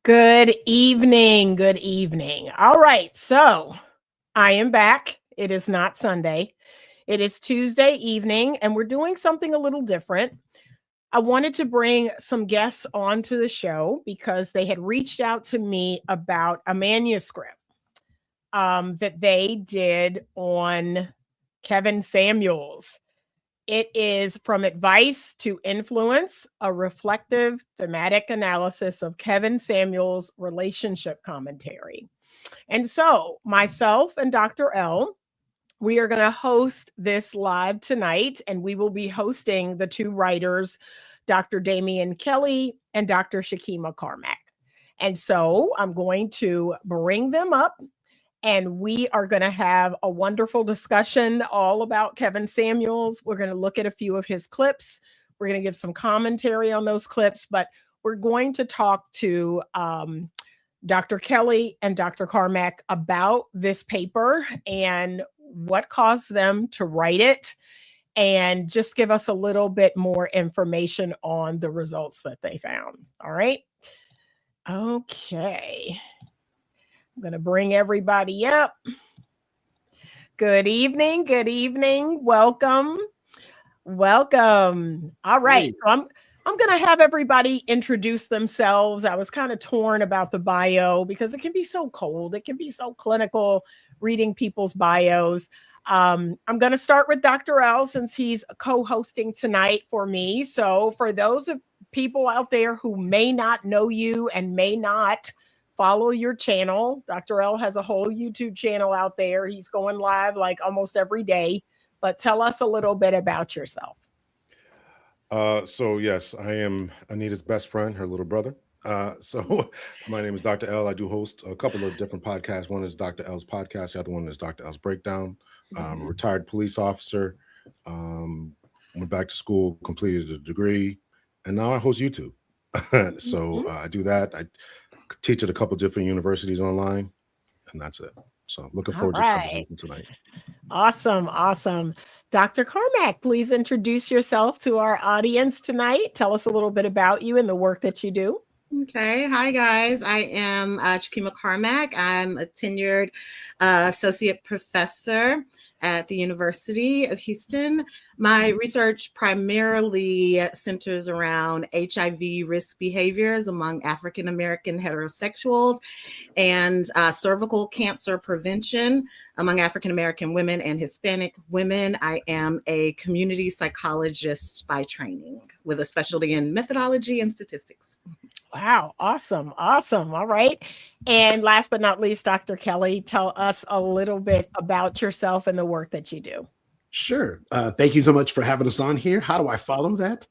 Good evening. Good evening. All right. So I am back. It is not Sunday. It is Tuesday evening, and we're doing something a little different. I wanted to bring some guests onto the show because they had reached out to me about a manuscript that they did on Kevin Samuels. It is From Advice to Influence, a reflective thematic analysis of Kevin Samuels' relationship commentary. And so, myself and Dr. L, we are going to host this live tonight, and we will be hosting the two writers, Dr. Damian Kelly and Dr. Shakima Carmack. And so, I'm going to bring them up and we are going to have a wonderful discussion all about Kevin Samuels. We're going to look at a few of his clips. We're going to give some commentary on those clips, but we're going to talk to Dr. Kelly and Dr. Carmack about this paper and what caused them to write it, and just give us a little bit more information on the results that they found. All right. Okay. I'm going to bring everybody up. Good evening. Good evening. Welcome. Welcome. All right. Hey. So I'm going to have everybody introduce themselves. I was kind of torn about the bio because it can be so cold. It can be so clinical reading people's bios. I'm going to start with Dr. L since he's co-hosting tonight for me. So for those of people out there who may not know you and may not follow your channel, Dr. L has a whole YouTube channel out there. He's going live like almost every day. But tell us a little bit about yourself. So yes, I am Anita's best friend, her little brother. So my name is Dr. L. I do host a couple of different podcasts. One is Dr. L's podcast. The other one is Dr. L's Breakdown. I'm a retired police officer. Went back to school, completed a degree, and now I host YouTube. So I do that. I teach at a couple different universities online, and that's it. So looking forward to the conversation tonight. Awesome. Awesome. Dr. Carmack, please introduce yourself to our audience tonight. Tell us a little bit about you and the work that you do. Okay. Hi, guys. I am Shakima Carmack. I'm a tenured associate professor at the University of Houston. My research primarily centers around HIV risk behaviors among African American heterosexuals and cervical cancer prevention among African American women and Hispanic women. I am a community psychologist by training with a specialty in methodology and statistics. Wow. Awesome. Awesome. All right. And last but not least, Dr. Kelly, tell us a little bit about yourself and the work that you do. Sure. Thank you so much for having us on here. How do I follow that?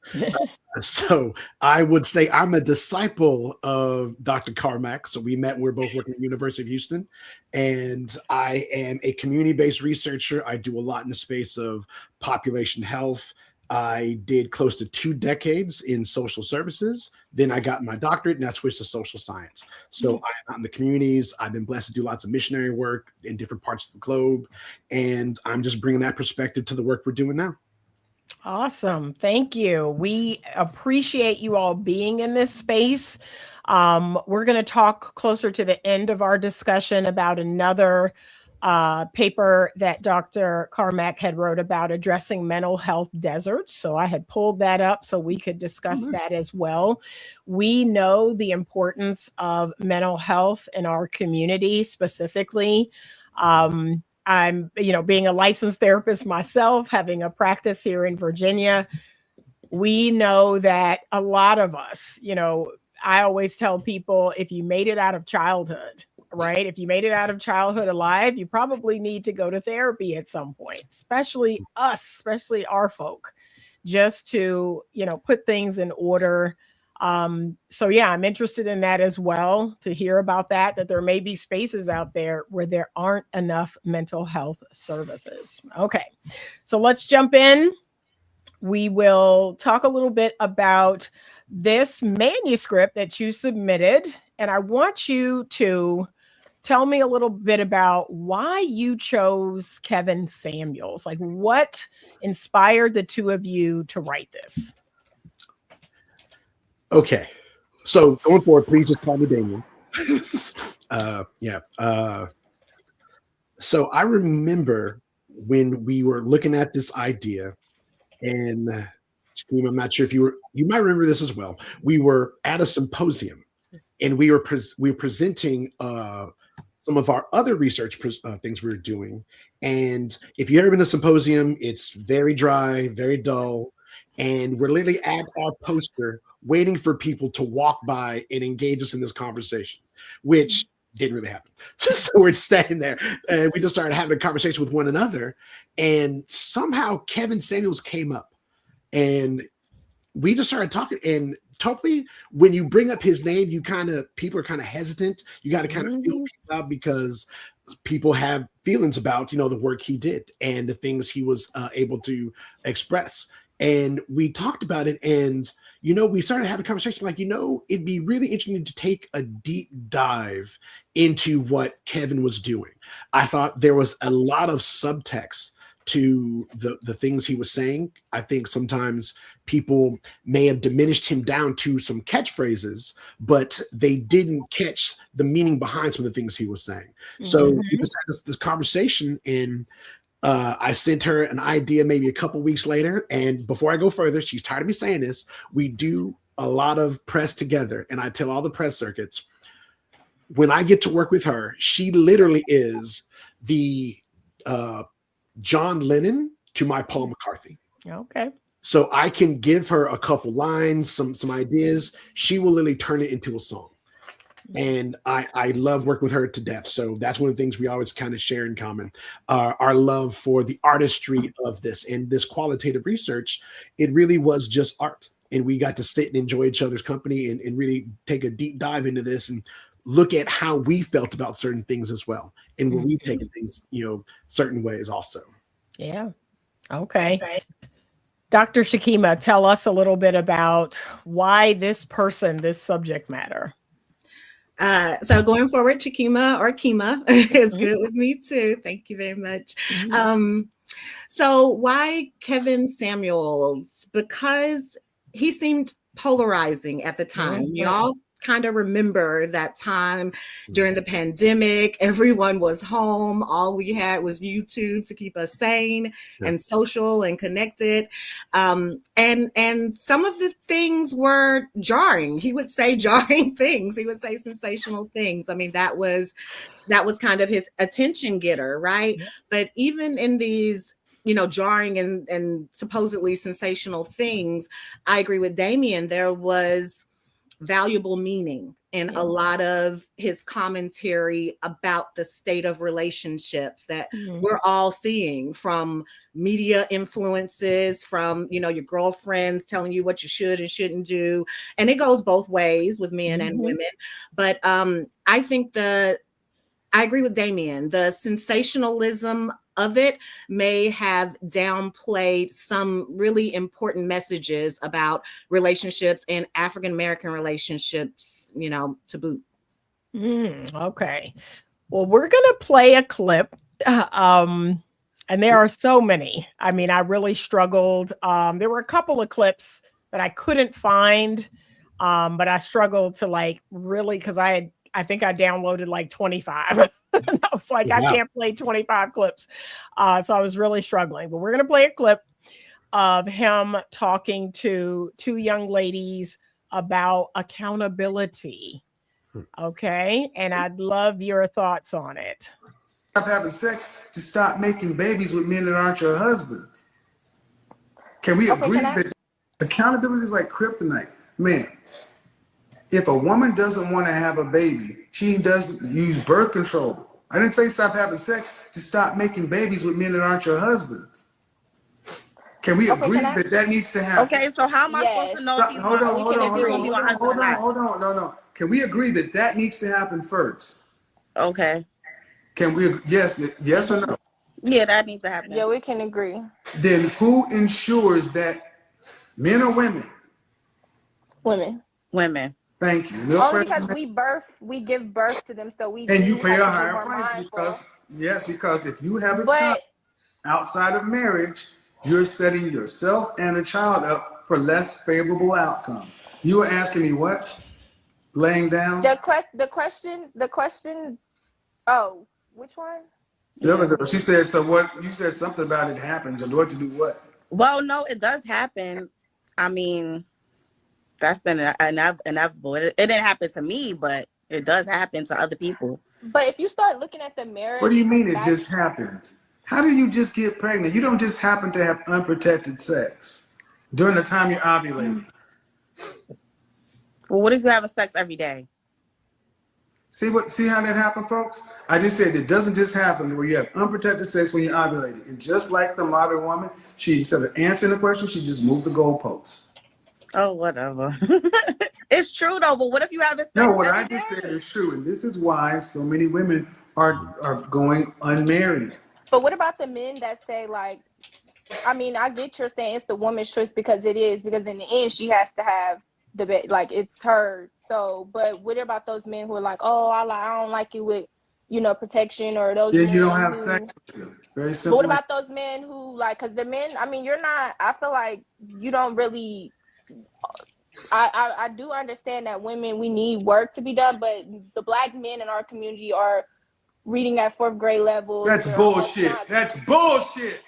So I would say I'm a disciple of Dr. Carmack. So we met, we're both working at the University of Houston, and I am a community-based researcher. I do a lot in the space of population health. I did close to 2 decades in social services. Then I got my doctorate and I switched to social science. So I'm out in the communities. I've been blessed to do lots of missionary work in different parts of the globe. And I'm just bringing that perspective to the work we're doing now. Awesome. Thank you. We appreciate you all being in this space. We're going to talk closer to the end of our discussion about another paper that Dr. Carmack had wrote about addressing mental health deserts. So I had pulled that up so we could discuss that as well. We know the importance of mental health in our community specifically. I'm, being a licensed therapist myself, having a practice here in Virginia, we know that a lot of us, I always tell people, if you made it out of childhood, right? If you made it out of childhood alive, you probably need to go to therapy at some point, especially our folk, just to, put things in order. So yeah, I'm interested in that as well, to hear about that there may be spaces out there where there aren't enough mental health services. Okay, so let's jump in. We will talk a little bit about this manuscript that you submitted, and I want you to tell me a little bit about why you chose Kevin Samuels. Like, what inspired the two of you to write this? Okay. So going forward, please just call me Damien. Yeah. So I remember when we were looking at this idea, and I'm not sure if you might remember this as well. We were at a symposium, and we were presenting some of our other research things we were doing. And if you've ever been to a symposium, it's very dry, very dull, and we're literally at our poster waiting for people to walk by and engage us in this conversation, which didn't really happen. So we're standing there and we just started having a conversation with one another. And somehow Kevin Samuels came up and we just started talking. And totally, when you bring up his name, people are kind of hesitant. You got to kind of feel people out because people have feelings about, the work he did and the things he was able to express. And we talked about it, and we started having a conversation like, it'd be really interesting to take a deep dive into what Kevin was doing. I thought there was a lot of subtext to the things he was saying. I think sometimes people may have diminished him down to some catchphrases, but they didn't catch the meaning behind some of the things he was saying. So we just had this conversation, and I sent her an idea maybe a couple weeks later. And before I go further, she's tired of me saying this. We do a lot of press together, and I tell all the press circuits, when I get to work with her, she literally is the John Lennon to my Paul McCartney. Okay. So I can give her a couple lines, some ideas. She will literally turn it into a song. And I love working with her to death. So that's one of the things we always kind of share in common, our love for the artistry of this. And this qualitative research, it really was just art. And we got to sit and enjoy each other's company and really take a deep dive into this and look at how we felt about certain things as well. And when we've taken things, certain ways also. Yeah. Okay. Dr. Shakima, tell us a little bit about why this subject matter. So going forward, Shakima or Kima is good with me too. Thank you very much. So why Kevin Samuels? Because he seemed polarizing at the time. You all kind of remember that time during the pandemic. Everyone was home. All we had was YouTube to keep us sane and social and connected. And some of the things were jarring. He would say jarring things. He would say sensational things. I mean, that was kind of his attention getter, right? But even in these jarring and supposedly sensational things, I agree with Damien. There was valuable meaning in a lot of his commentary about the state of relationships that we're all seeing, from media influences, from your girlfriends telling you what you should and shouldn't do, and it goes both ways with men and women. But I think I agree with Damien. The sensationalism of it may have downplayed some really important messages about relationships and African-American relationships, to boot. Okay. Well, we're going to play a clip. And there are so many. I mean, I really struggled. There were a couple of clips that I couldn't find, but I struggled to really, because I think I downloaded 25. I was like, I can't play 25 clips. So I was really struggling. But we're going to play a clip of him talking to two young ladies about accountability. Okay. And I'd love your thoughts on it. Stop having sex. Just stop making babies with men that aren't your husbands. Can we agree that accountability is like kryptonite? Man, if a woman doesn't want to have a baby, she does use birth control. I didn't say stop having sex. Just stop making babies with men that aren't your husbands. Can we agree that needs to happen? Okay, so how am I supposed to know if he's Hold on. No. Can we agree that needs to happen first? Okay. Can we? Yes or no? Yeah, that needs to happen. Yeah, we can agree. Then who ensures that, men or women? Women. Thank you. Only because we give birth to them, so we. And you pay a higher price because if you have a child outside of marriage, you're setting yourself and the child up for less favorable outcomes. You were asking me what? laying down? The question. Oh, which one? The other girl, she said, so what? You said something about it happens, or what to do what? Well, no, it does happen. I mean, that's the inevitable. It didn't happen to me, but it does happen to other people. But if you start looking at the marriage, What do you mean it just happens? How do you just get pregnant? You don't just happen to have unprotected sex during the time you're ovulating. Well, what if you have sex every day? See how that happened, folks? I just said it doesn't just happen where you have unprotected sex when you're ovulating. And just like the modern woman, she, instead of answering the question, she just moved the goalposts. Oh, whatever. It's true though, but what if you have sex? No, what I just said is true, and this is why so many women are going unmarried. But what about the men that say, like, I mean, I get you're saying it's the woman's choice because it is, because in the end she has to have the bed, like it's her. So, but what about those men who are like, oh, I don't like you with, protection, or those? Yeah, men you don't have who, sex with them. Very simple. But what about those men who like? Because the men, I mean, you're not. I feel like you don't really. I do understand that women, we need work to be done, but the Black men in our community are reading at 4th grade level. That's bullshit. That's bullshit.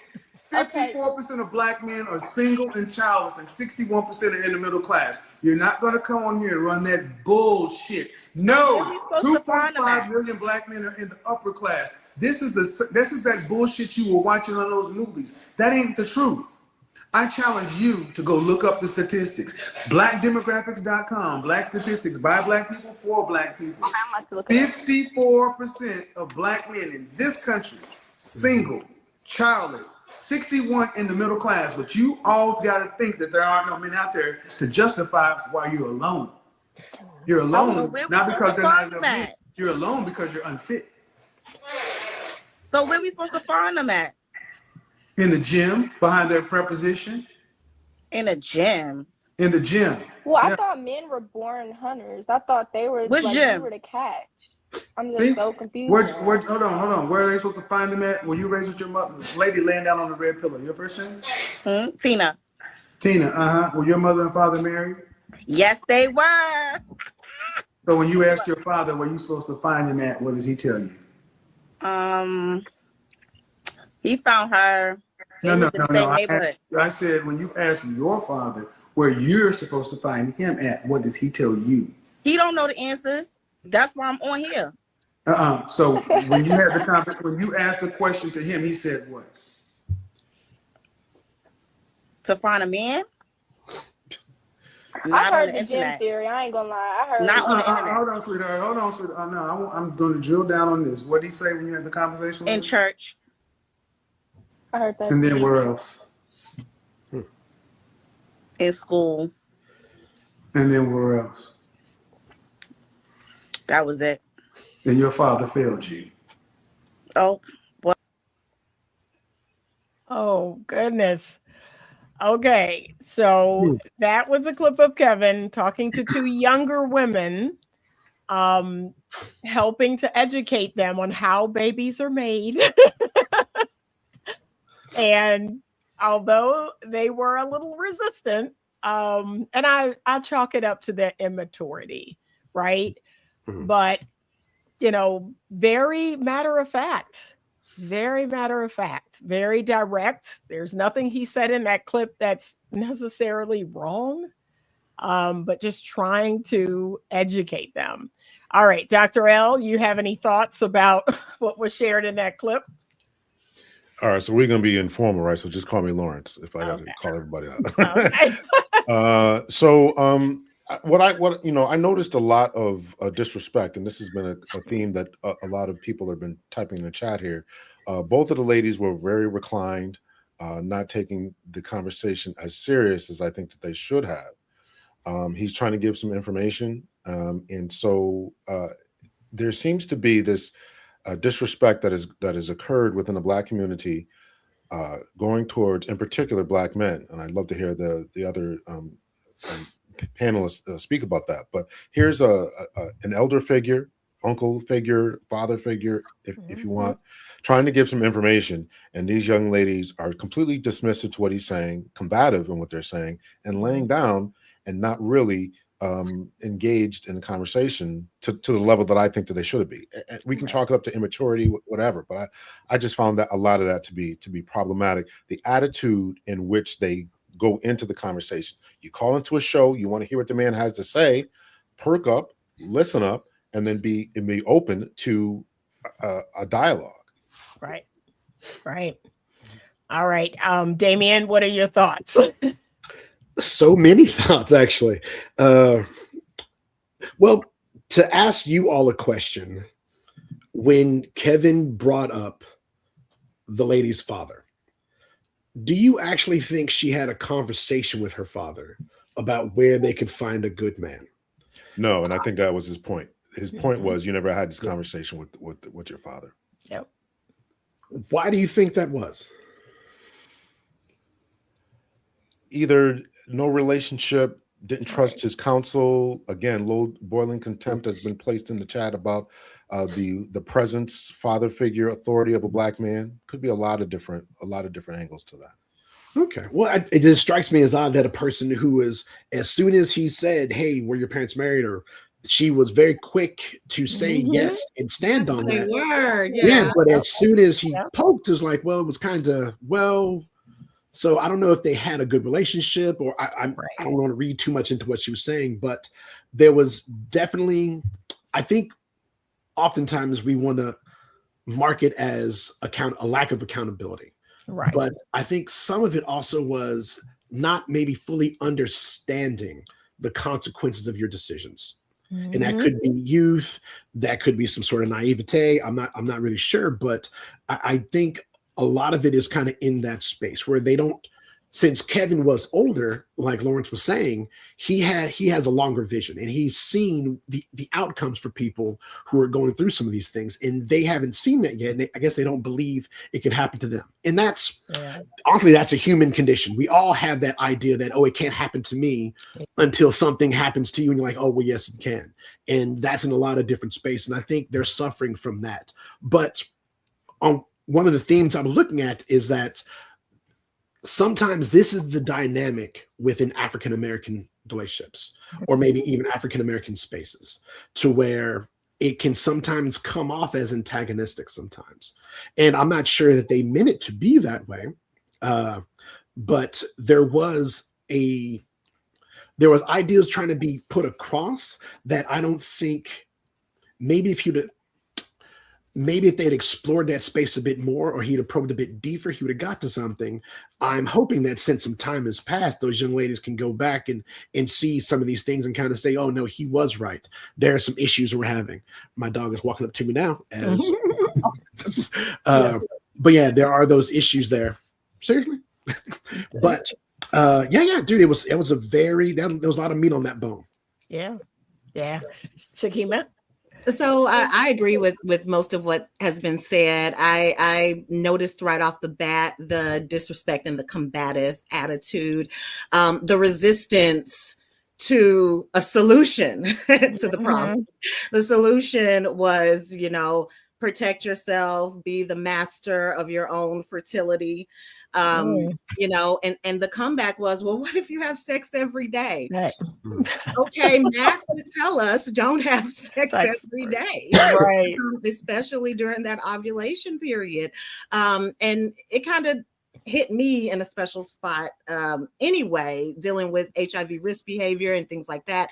54% of Black men are single and childless, and 61% are in the middle class. You're not going to come on here and run that bullshit. No, 2.5 million Black men are in the upper class. This is that bullshit you were watching on those movies. That ain't the truth. I challenge you to go look up the statistics. Blackdemographics.com, Black statistics by Black people for Black people. 54% of Black men in this country, single, childless, 61 in the middle class. But you all got to think that there are no men out there to justify why you're alone. You're alone, not because they're not enough men. You're alone because you're unfit. So where are we supposed to find them at? In the gym, behind their preposition. In a gym? In the gym. Well, I thought men were born hunters. I thought they were Which like gym? you were to catch. I'm just so confused. Hold on. Where are they supposed to find them at? Were you raised with your mother? Lady laying down on the red pillow. Your first name? Tina. Tina, Were your mother and father married? Yes, they were. So when you asked your father where you supposed to find him at, what does he tell you? He found her. No. I said when you asked your father where you're supposed to find him at, what does he tell you? He don't know the answers. That's why I'm on here. So when you had when you asked the question to him, he said what? To find a man? I heard the gym theory. I ain't gonna lie. I heard. Not on the internet. Hold on, sweetheart. No, I'm going to drill down on this. What did he say when you had the conversation with him? In church. I heard that. And then where else? In school. And then where else? That was it. And your father failed you. Oh, what? Oh, goodness. Okay, so that was a clip of Kevin talking to two younger women, helping to educate them on how babies are made. And although they were a little resistant, and I chalk it up to their immaturity, right? Mm-hmm. But, very matter of fact, very direct. There's nothing he said in that clip that's necessarily wrong, but just trying to educate them. All right, Dr. L, you have any thoughts about what was shared in that clip? All right, so we're going to be informal, right? So just call me Lawrence if I got to call everybody out. Okay. I noticed a lot of disrespect, and this has been a theme that a lot of people have been typing in the chat here. Both of the ladies were very reclined, not taking the conversation as serious as I think that they should have. He's trying to give some information, and so there seems to be this disrespect that has occurred within the Black community, going towards, in particular, Black men. And I'd love to hear the other panelists speak about that. But here's an elder figure, uncle figure, father figure, if you want, trying to give some information. And these young ladies are completely dismissive to what he's saying, combative in what they're saying, and laying down and not really engaged in the conversation to the level that I think that they should be. And we can chalk it up to immaturity, whatever, but I just found that a lot of that to be problematic. The attitude in which they go into the conversation. You call into a show, you want to hear what the man has to say, perk up, listen up, and then be open to a dialogue. Right. All right. Damien, what are your thoughts? So many thoughts, actually. Well, to ask you all a question, when Kevin brought up the lady's father, do you actually think she had a conversation with her father about where they could find a good man? No, and I think that was his point. His point was you never had this conversation with your father. Yep. Why do you think that was? Either no relationship, didn't trust his counsel. Again, low boiling contempt has been placed in the chat about the presence, father figure, authority of a black man. Could be a lot of different angles to that. Okay. Well, it just strikes me as odd that a person who is, as soon as he said, "Hey, were your parents married?" or she was very quick to say yes and stand on They that. were, Yeah, but as soon as he poked, it was like, well, it was kind of, well, so I don't know if they had a good relationship, or I don't want to read too much into what she was saying, but there was definitely, I think oftentimes we want to mark it as a lack of accountability. Right. But I think some of it also was not maybe fully understanding the consequences of your decisions. And that could be youth, that could be some sort of naivete. I'm not really sure, but I think a lot of it is kind of in that space where they don't, since Kevin was older, like Lawrence was saying, he has a longer vision, and he's seen the outcomes for people who are going through some of these things, and they haven't seen that yet. And I guess they don't believe it could happen to them. And that's honestly, that's a human condition. We all have that idea that, oh, it can't happen to me, until something happens to you and you're like, oh, well, yes, it can. And that's in a lot of different space. And I think they're suffering from that. But one of the themes I'm looking at is that sometimes this is the dynamic within African-American relationships, or maybe even African-American spaces, to where it can sometimes come off as antagonistic sometimes. And I'm not sure that they meant it to be that way. But there was ideas trying to be put across that I don't think, maybe if they'd explored that space a bit more, or he'd have probed a bit deeper, he would have got to something. I'm hoping that since some time has passed, those young ladies can go back and see some of these things and kind of say, oh no, he was right. There are some issues we're having. My dog is walking up to me now. But yeah, there are those issues there. Seriously. But dude, it was there was a lot of meat on that bone. Yeah. Shakima? So I agree with most of what has been said. I noticed right off the bat the disrespect and the combative attitude, the resistance to a solution to the problem. The solution was, protect yourself, be the master of your own fertility. And the comeback was, well, what if you have sex every day? Right. Okay, math would tell us don't have sex every day, right? Especially during that ovulation period. And it kind of hit me in a special spot anyway, dealing with HIV risk behavior and things like that.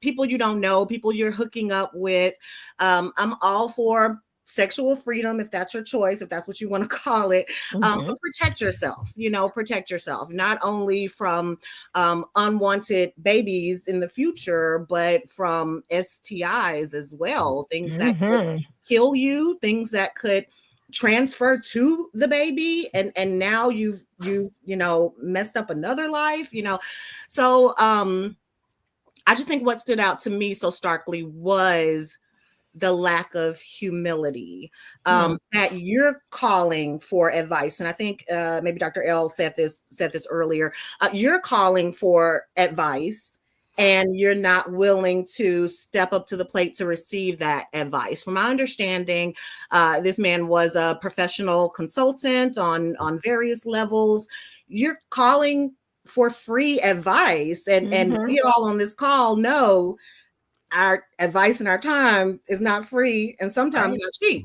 People you don't know, people you're hooking up with. I'm all for sexual freedom, if that's your choice, if that's what you want to call it. But protect yourself, protect yourself, not only from unwanted babies in the future, but from STIs as well, things that could kill you, things that could transfer to the baby, and now you've messed up another life, so I just think what stood out to me so starkly was the lack of humility, that you're calling for advice. And I think maybe Dr. L said this earlier. You're calling for advice, and you're not willing to step up to the plate to receive that advice. From my understanding, this man was a professional consultant on various levels. You're calling for free advice. And we all on this call know our advice and our time is not free and sometimes not cheap,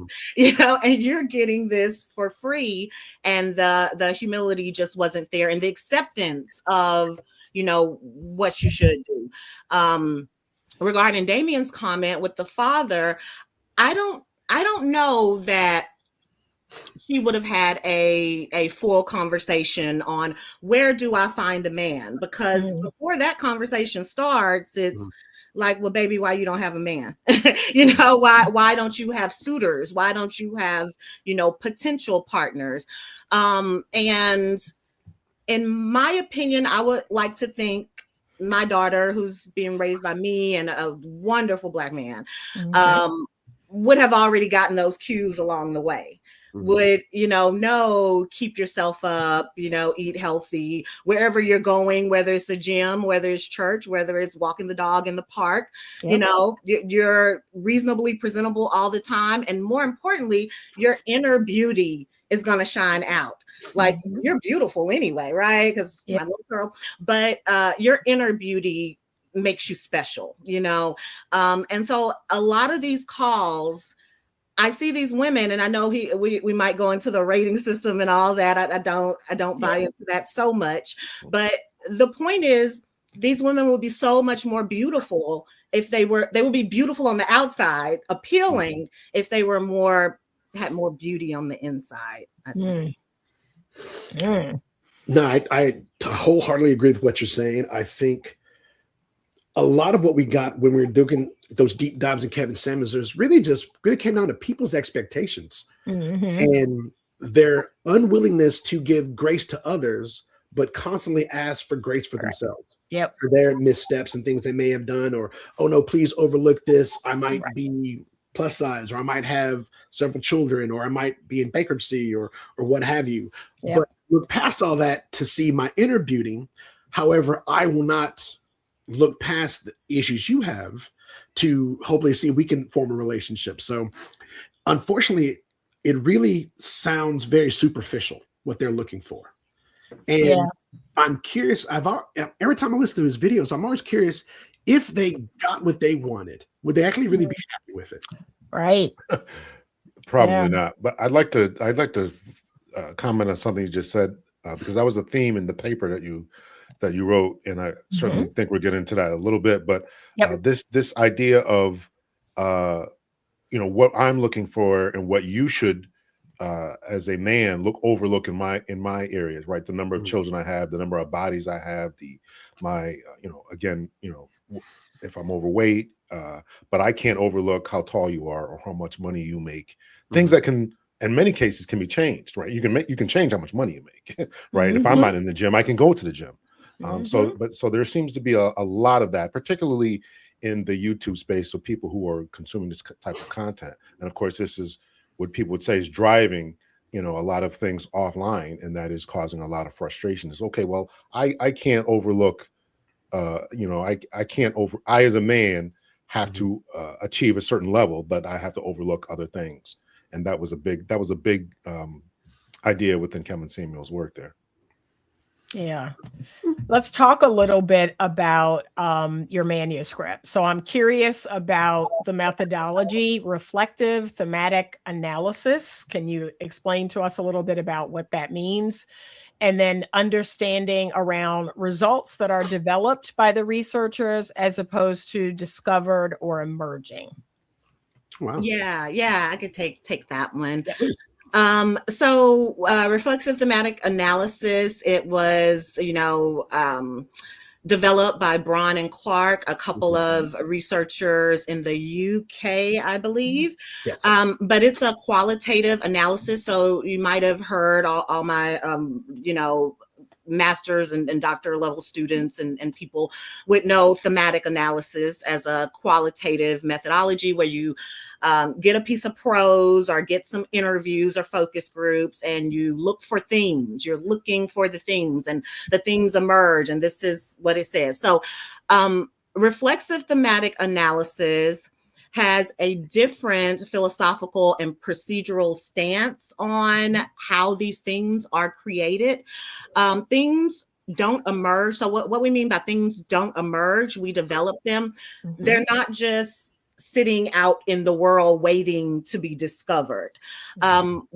and you're getting this for free. And the humility just wasn't there, and the acceptance of, what you should do. Regarding Damien's comment with the father, I don't know that he would have had a full conversation on where do I find a man, because before that conversation starts, it's like, well, baby, why you don't have a man? Why don't you have suitors? Why don't you have, potential partners? And in my opinion, I would like to think my daughter, who's being raised by me and a wonderful Black man, would have already gotten those cues along the way. Would, keep yourself up, eat healthy, wherever you're going, whether it's the gym, whether it's church, whether it's walking the dog in the park, you're reasonably presentable all the time. And more importantly, your inner beauty is going to shine out. Like, you're beautiful anyway, right? Because my little girl, but your inner beauty makes you special, and so a lot of these calls, I see these women, and I know we might go into the rating system and all that. I don't buy into that so much, but the point is, these women will be so much more beautiful if they would be beautiful on the outside, appealing if they were had more beauty on the inside, I think. No, I wholeheartedly agree with what you're saying. I think a lot of what we got when we were doing those deep dives in Kevin Samuels really came down to people's expectations and their unwillingness to give grace to others, but constantly ask for grace for themselves. For their missteps and things they may have done, or, oh no, please overlook this. I might be plus size, or I might have several children, or I might be in bankruptcy, or what have you. But look past all that to see my inner beauty. However, I will not look past the issues you have to hopefully see if we can form a relationship. So unfortunately, it really sounds very superficial what they're looking for. And I'm curious, every time I listen to his videos, I'm always curious if they got what they wanted, would they actually really be happy with it? Right. Probably not. But I'd like to comment on something you just said, because that was a theme in the paper that you wrote, and I certainly think we're getting into that a little bit. But this idea of what I'm looking for and what you should as a man overlook in my areas, right? The number of children I have, the number of bodies I have, if I'm overweight, but I can't overlook how tall you are or how much money you make. Things that can, in many cases, can be changed, right? You can change how much money you make, right? If I'm not in the gym, I can go to the gym. So there seems to be a lot of that, particularly in the YouTube space. So people who are consuming this type of content, and of course, this is what people would say is driving, a lot of things offline, and that is causing a lot of frustration. It's okay. Well, I can't overlook, I as a man have to achieve a certain level, but I have to overlook other things. And that was a big idea within Kevin Samuels' work there. Yeah. Let's talk a little bit about your manuscript. So I'm curious about the methodology, reflective thematic analysis. Can you explain to us a little bit about what that means? And then understanding around results that are developed by the researchers as opposed to discovered or emerging. Wow. Yeah, I could take that one. So reflexive thematic analysis, it was, developed by Braun and Clark, a couple of researchers in the UK, I believe. Yes. But it's a qualitative analysis. So you might have heard all my, master's and doctor level students and people would know thematic analysis as a qualitative methodology where you get a piece of prose or get some interviews or focus groups and you look for themes. You're looking for the themes and the themes emerge. And this is what it says. So reflexive thematic analysis has a different philosophical and procedural stance on how these themes are created. Themes don't emerge. So what we mean by things don't emerge, we develop them. Mhm. They're not just sitting out in the world waiting to be discovered. Damien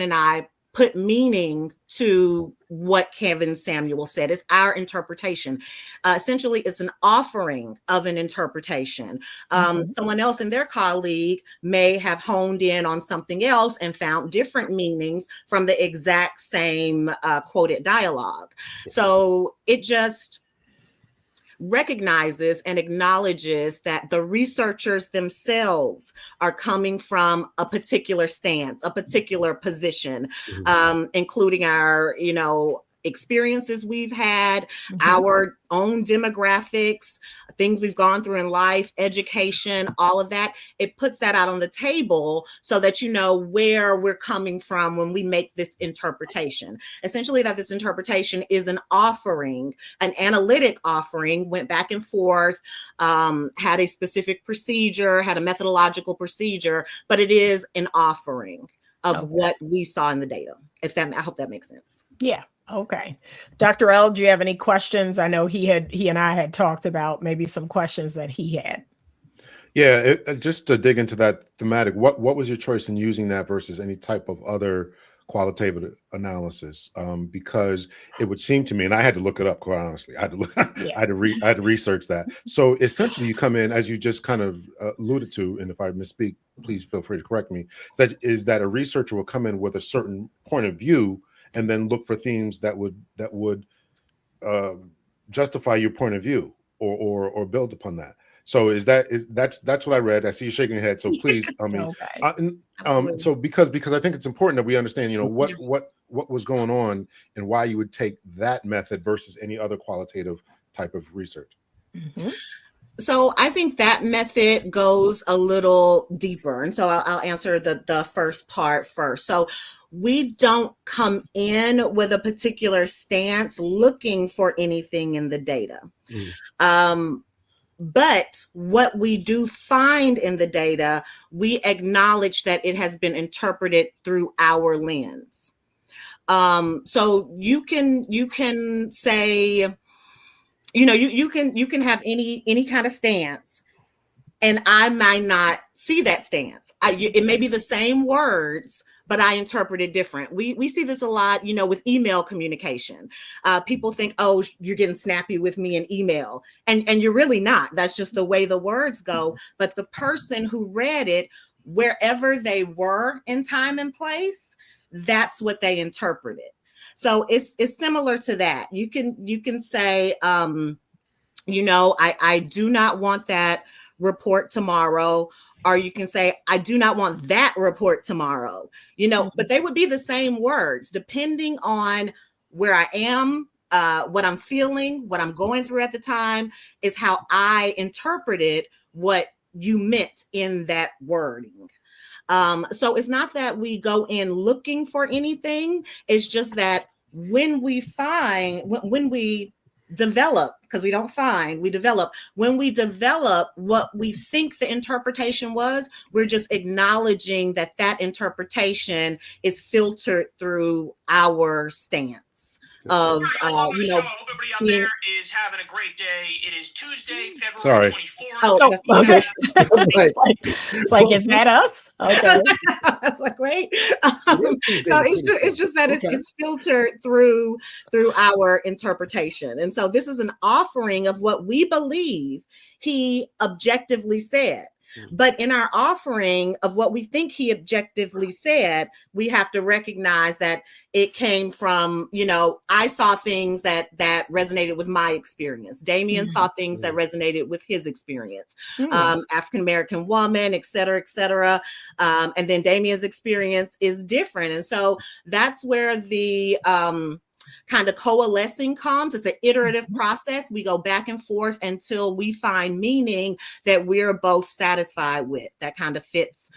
and I, put meaning to what Kevin Samuel said. It's our interpretation. Essentially, it's an offering of an interpretation. Someone else in their colleague may have honed in on something else and found different meanings from the exact same quoted dialogue. So it just recognizes and acknowledges that the researchers themselves are coming from a particular stance, a particular position, including our, experiences we've had, our own demographics, things we've gone through in life, education, all of that. It puts that out on the table so that you know where we're coming from when we make this interpretation. Essentially, that this interpretation is an offering, an analytic offering, went back and forth, had a specific procedure, had a methodological procedure, but it is an offering of what we saw in the data. I hope that makes sense. Yeah. Okay. Dr. L, do you have any questions? I know he and I had talked about maybe some questions that he had. Yeah, just to dig into that thematic, what was your choice in using that versus any type of other qualitative analysis? Because it would seem to me, and I had to look it up, quite honestly. I had to look, I had to research that. So essentially, you come in, as you just kind of alluded to, and if I misspeak, please feel free to correct me. That a researcher will come in with a certain point of view, and then look for themes that would justify your point of view or build upon that. So that's what I read. I see you shaking your head. So please, I mean, so because I think it's important that we understand, what was going on and why you would take that method versus any other qualitative type of research. So I think that method goes a little deeper. And so I'll answer the first part first. So we don't come in with a particular stance looking for anything in the data. But what we do find in the data, we acknowledge that it has been interpreted through our lens. So you can say, you can have any kind of stance, and I might not see that stance. It may be the same words, but I interpret it different. We see this a lot, with email communication. People think, oh, you're getting snappy with me in email. And you're really not. That's just the way the words go. But the person who read it, wherever they were in time and place, that's what they interpreted. So it's similar to that. You can say, I do not want that report tomorrow. Or you can say, I do not want that report tomorrow, but they would be the same words depending on where I am, what I'm feeling, what I'm going through at the time is how I interpreted what you meant in that wording. So it's not that we go in looking for anything. It's just that when we develop, because we don't find, we develop. When we develop what we think the interpretation was, we're just acknowledging that interpretation is filtered through our stance of, I hope everybody out there is having a great day. It is Tuesday, February 24th. Oh, okay. It's like, is that us? Okay. That's like, wait. So it's just that it's filtered through our interpretation. And so this is an offering of what we believe he objectively said. But in our offering of what we think he objectively said, we have to recognize that it came from, I saw things that resonated with my experience. Damien saw things that resonated with his experience. African-American woman, et cetera, et cetera. And then Damien's experience is different. And so that's where the kind of coalescing comes. It's an iterative process. We go back and forth until we find meaning that we're both satisfied with, that kind of fits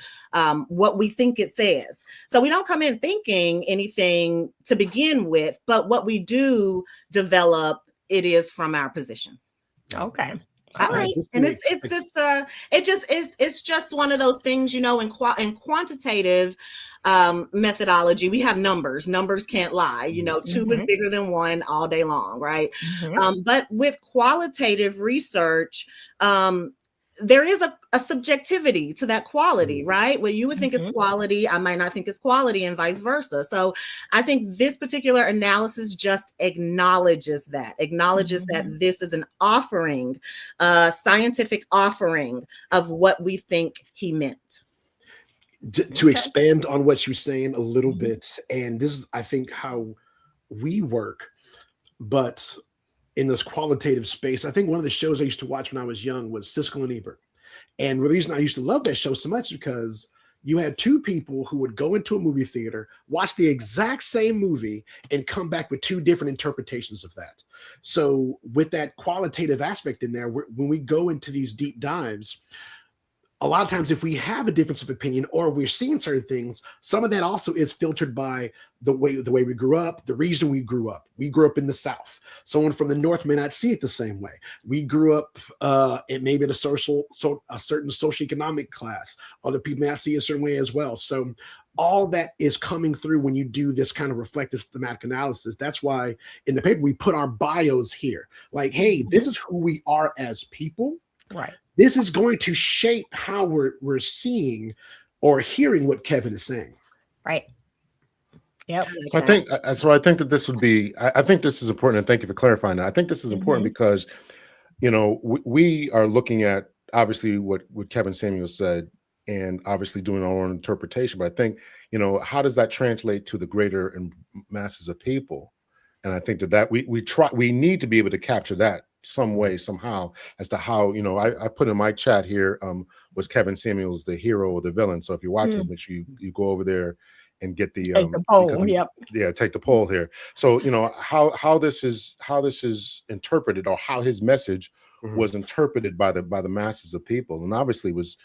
what we think it says. So we don't come in thinking anything to begin with, but what we do develop, it is from our position. Okay. All right. And it's just one of those things, you know, in quantitative methodology, we have numbers. Numbers can't lie. You know, 2 is bigger than 1 all day long, right? But with qualitative research, there is a subjectivity to that quality, right? What you would think is quality, I might not think is quality, and vice versa. So I think this particular analysis just acknowledges that this is an offering, scientific offering of what we think he meant. To expand on what you're saying a little bit, and this is, I think, how we work, but in this qualitative space, I think one of the shows I used to watch when I was young was Siskel and Ebert. And the reason I used to love that show so much is because you had 2 people who would go into a movie theater, watch the exact same movie, and come back with 2 different interpretations of that. So with that qualitative aspect in there, when we go into these deep dives, a lot of times if we have a difference of opinion or we're seeing certain things, some of that also is filtered by the way we grew up, the reason we grew up. We grew up in the South. Someone from the North may not see it the same way. We grew up maybe in a certain socioeconomic class. Other people may not see it a certain way as well. So all that is coming through when you do this kind of reflective thematic analysis. That's why in the paper we put our bios here. Like, hey, this is who we are as people. Right. This is going to shape how we're seeing or hearing what Kevin is saying. Right. Yep. I think so. I think that this would be. I think this is important, and thank you for clarifying that. I think this is important because, you know, we are looking at obviously what Kevin Samuel said, and obviously doing our own interpretation. But I think, you know, how does that translate to the greater masses of people? And I think that we need to be able to capture that some way, somehow, as to how, you know, I put in my chat here, was Kevin Samuels the hero or the villain? So if you're watching, make sure you go over there and get the poll. Take the poll here. So, you know, how this is interpreted, or how his message was interpreted by the masses of people, and obviously was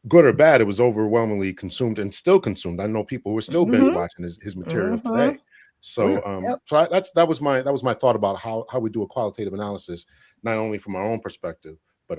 good or bad, it was overwhelmingly consumed and still consumed. I know people who are still binge watching his material today. So that was my thought about how we do a qualitative analysis, not only from our own perspective, but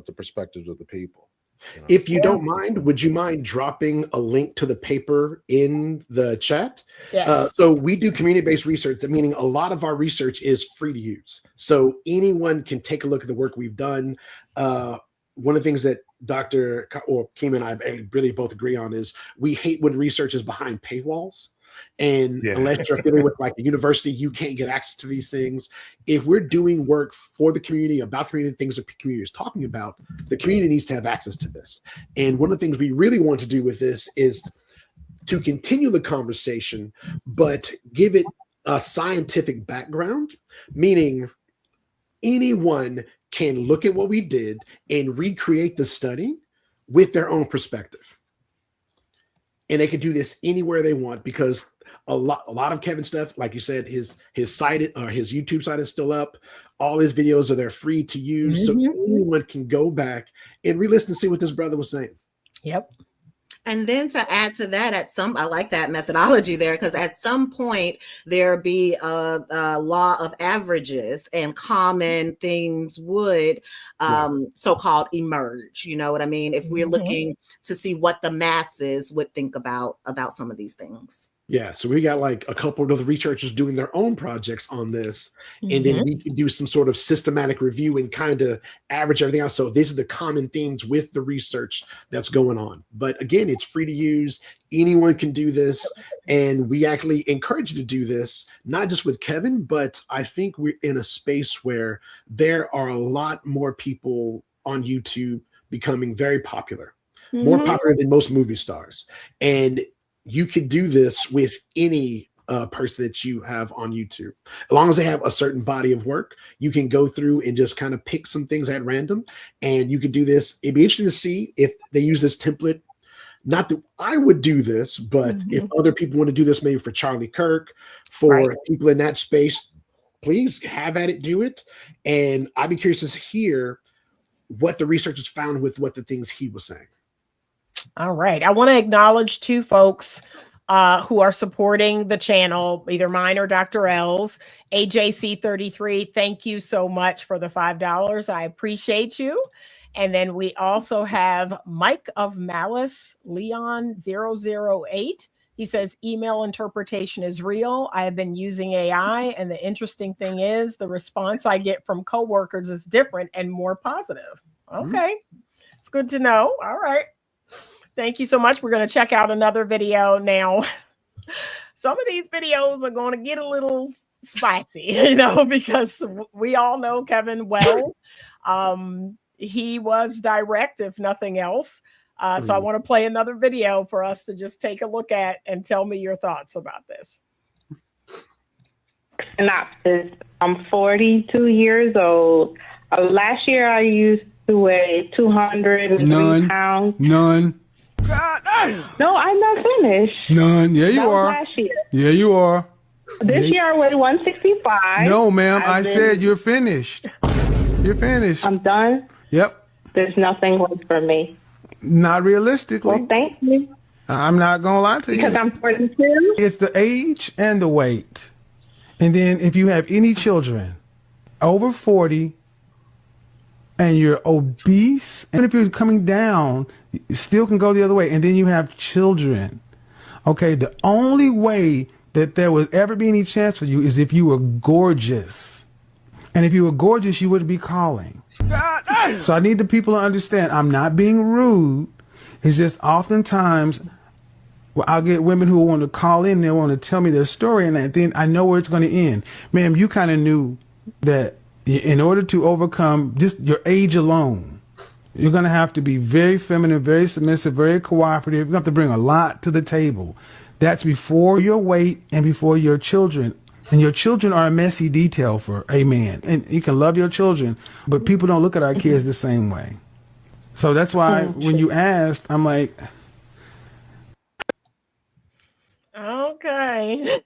the perspectives of the people. You know? If you don't mind, would you mind dropping a link to the paper in the chat? Yes. So we do community-based research, meaning a lot of our research is free to use. So anyone can take a look at the work we've done. One of the things that Dr. or Kim and I really both agree on is we hate when research is behind paywalls. And unless you're affiliated with like a university, you can't get access to these things. If we're doing work for the community, about the community, things the community is talking about, the community needs to have access to this. And one of the things we really want to do with this is to continue the conversation, but give it a scientific background, meaning anyone can look at what we did and recreate the study with their own perspective. And they can do this anywhere they want, because a lot of Kevin's stuff, like you said, his site or his YouTube site is still up. All his videos are there free to use. So anyone can go back and re-listen and see what this brother was saying. Yep. And then to add to that, I like that methodology there, because at some point there be a law of averages and common themes would so-called emerge. You know what I mean? If we're looking to see what the masses would think about some of these things. Yeah, so we got like a couple of the researchers doing their own projects on this, and then we can do some sort of systematic review and kind of average everything out. So these are the common themes with the research that's going on. But again, it's free to use. Anyone can do this, and we actually encourage you to do this, not just with Kevin, but I think we're in a space where there are a lot more people on YouTube becoming very popular, more popular than most movie stars. And you could do this with any person that you have on YouTube. As long as they have a certain body of work, you can go through and just kind of pick some things at random, and you could do this. It'd be interesting to see if they use this template. Not that I would do this, but if other people want to do this, maybe for Charlie Kirk, for people in that space, please have at it, do it. And I'd be curious to hear what the researchers found with what the things he was saying. All right. I want to acknowledge two folks who are supporting the channel, either mine or Dr. L's. AJC33, thank you so much for the $5. I appreciate you. And then we also have Mike of Malice, Leon 008. He says, email interpretation is real. I have been using AI, and the interesting thing is the response I get from coworkers is different and more positive. Okay, it's good to know. All right. Thank you so much. We're going to check out another video now. Some of these videos are going to get a little spicy, because we all know Kevin well. He was direct, if nothing else. So I want to play another video for us to just take a look at and tell me your thoughts about this. Synopsis. I'm 42 years old. Last year I used to weigh 203 pounds. None. No, I'm not finished. None. Yeah, you That was are. last year. Yeah, you are. This year I weigh 165. No, ma'am. I said you're finished. You're finished. I'm done. Yep. There's nothing left for me. Not realistically. Well, thank you. I'm not going to lie to you. Because I'm 42. It's the age and the weight. And then if you have any children over 40 and you're obese, and if you're coming down, you still can go the other way. And then you have children. Okay, the only way that there would ever be any chance for you is if you were gorgeous. And if you were gorgeous, you would be calling. So I need the people to understand I'm not being rude. It's just oftentimes I'll get women who want to call in, they want to tell me their story, and then I know where it's going to end. Ma'am, you kind of knew that in order to overcome just your age alone, you're going to have to be very feminine, very submissive, very cooperative. You have to bring a lot to the table. That's before your weight and before your children. And your children are a messy detail for a man. And you can love your children, but people don't look at our kids the same way. So that's why when you asked, I'm like, okay.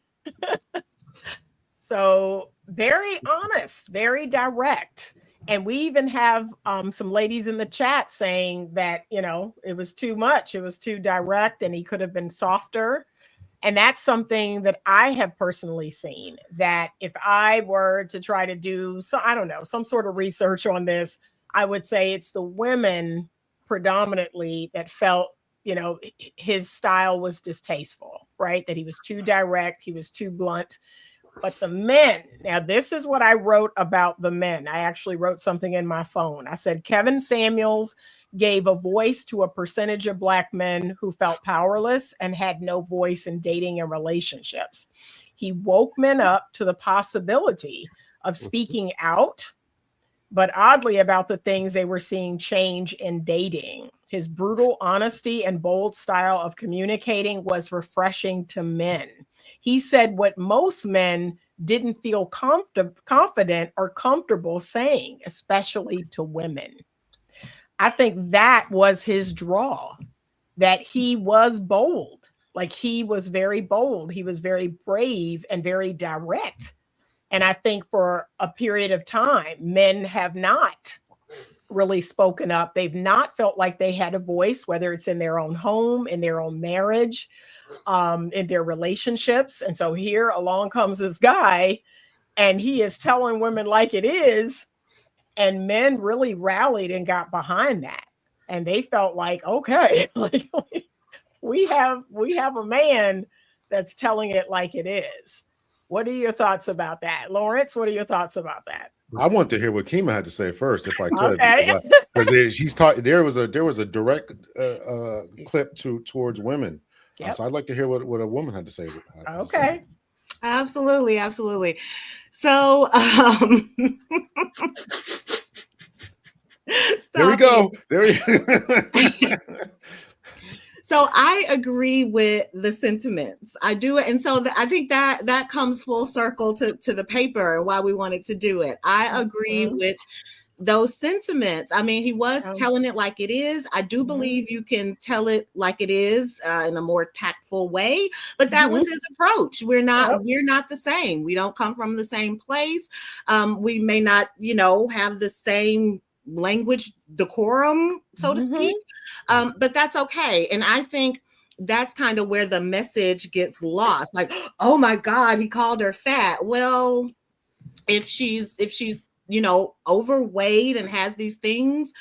So very honest, very direct. And we even have some ladies in the chat saying that, it was too much. It was too direct and he could have been softer. And that's something that I have personally seen, that if I were to try to do, some sort of research on this, I would say it's the women predominantly that felt, his style was distasteful, right? That he was too direct, he was too blunt. But the men, now this is what I wrote about the men. I actually wrote something in my phone. I said, Kevin Samuels gave a voice to a percentage of Black men who felt powerless and had no voice in dating and relationships. He woke men up to the possibility of speaking out, but oddly about the things they were seeing change in dating. His brutal honesty and bold style of communicating was refreshing to men. He said what most men didn't feel confident or comfortable saying, especially to women. I think that was his draw, that he was bold. Like he was very bold. He was very brave and very direct. And I think for a period of time, men have not really spoken up. They've not felt like they had a voice, whether it's in their own home, in their own marriage, in their relationships. And so here along comes this guy, and he is telling women like it is. And men really rallied and got behind that. And they felt like, okay, like we have a man that's telling it like it is. What are your thoughts about that? Lawrence, what are your thoughts about that? I want to hear what Kima had to say first, if I could, Okay. because she's talking. There was a direct clip towards women, Yep. so I'd like to hear what a woman had to say. Okay. Absolutely. So, there we go. So I agree with the sentiments. I do. And so I think that comes full circle to the paper and why we wanted to do it. I agree with those sentiments. I mean, he was telling it like it is. I do believe you can tell it like it is in a more tactful way, but that was his approach. We're not the same. We don't come from the same place. We may not, have the same language decorum, so to speak. But that's okay. And I think that's kind of where the message gets lost. Like, oh my God, he called her fat. Well, if she's overweight and has these things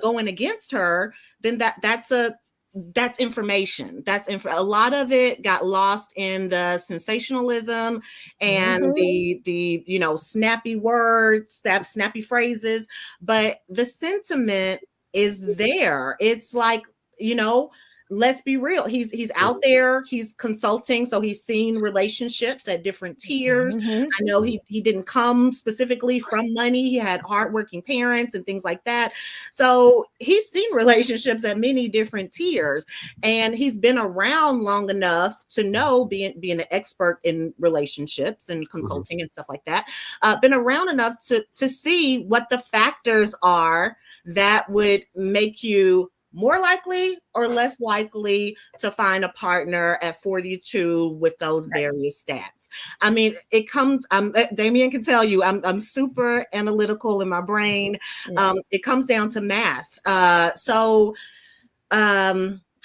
going against her, then that's information. A lot of it got lost in the sensationalism and the snappy words, snappy phrases, but the sentiment is there. It's like, let's be real. He's out there, he's consulting, so he's seen relationships at different tiers. I know he didn't come specifically from money. He had hardworking parents and things like that. So he's seen relationships at many different tiers, and he's been around long enough to know, being an expert in relationships and consulting and stuff like that, been around enough to see what the factors are that would make you more likely or less likely to find a partner at 42 with those various stats. I mean, it comes, Damien can tell you, I'm super analytical in my brain. It comes down to math.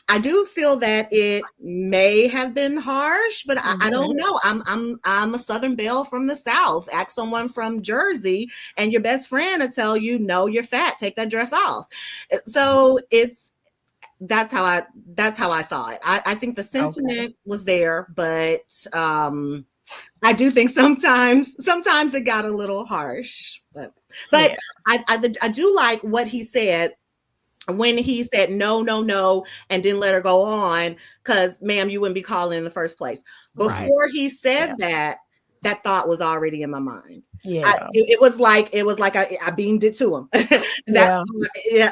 I do feel that it may have been harsh, but I don't know. I'm a Southern belle from the South. Ask someone from Jersey, and your best friend will tell you, "No, you're fat. Take that dress off." So that's how I saw it. I think the sentiment was there, but I do think sometimes it got a little harsh. But yeah. I do like what he said. When he said no, and didn't let her go on, because ma'am, you wouldn't be calling in the first place. Before he said that thought was already in my mind. Yeah, it was like I beamed it to him.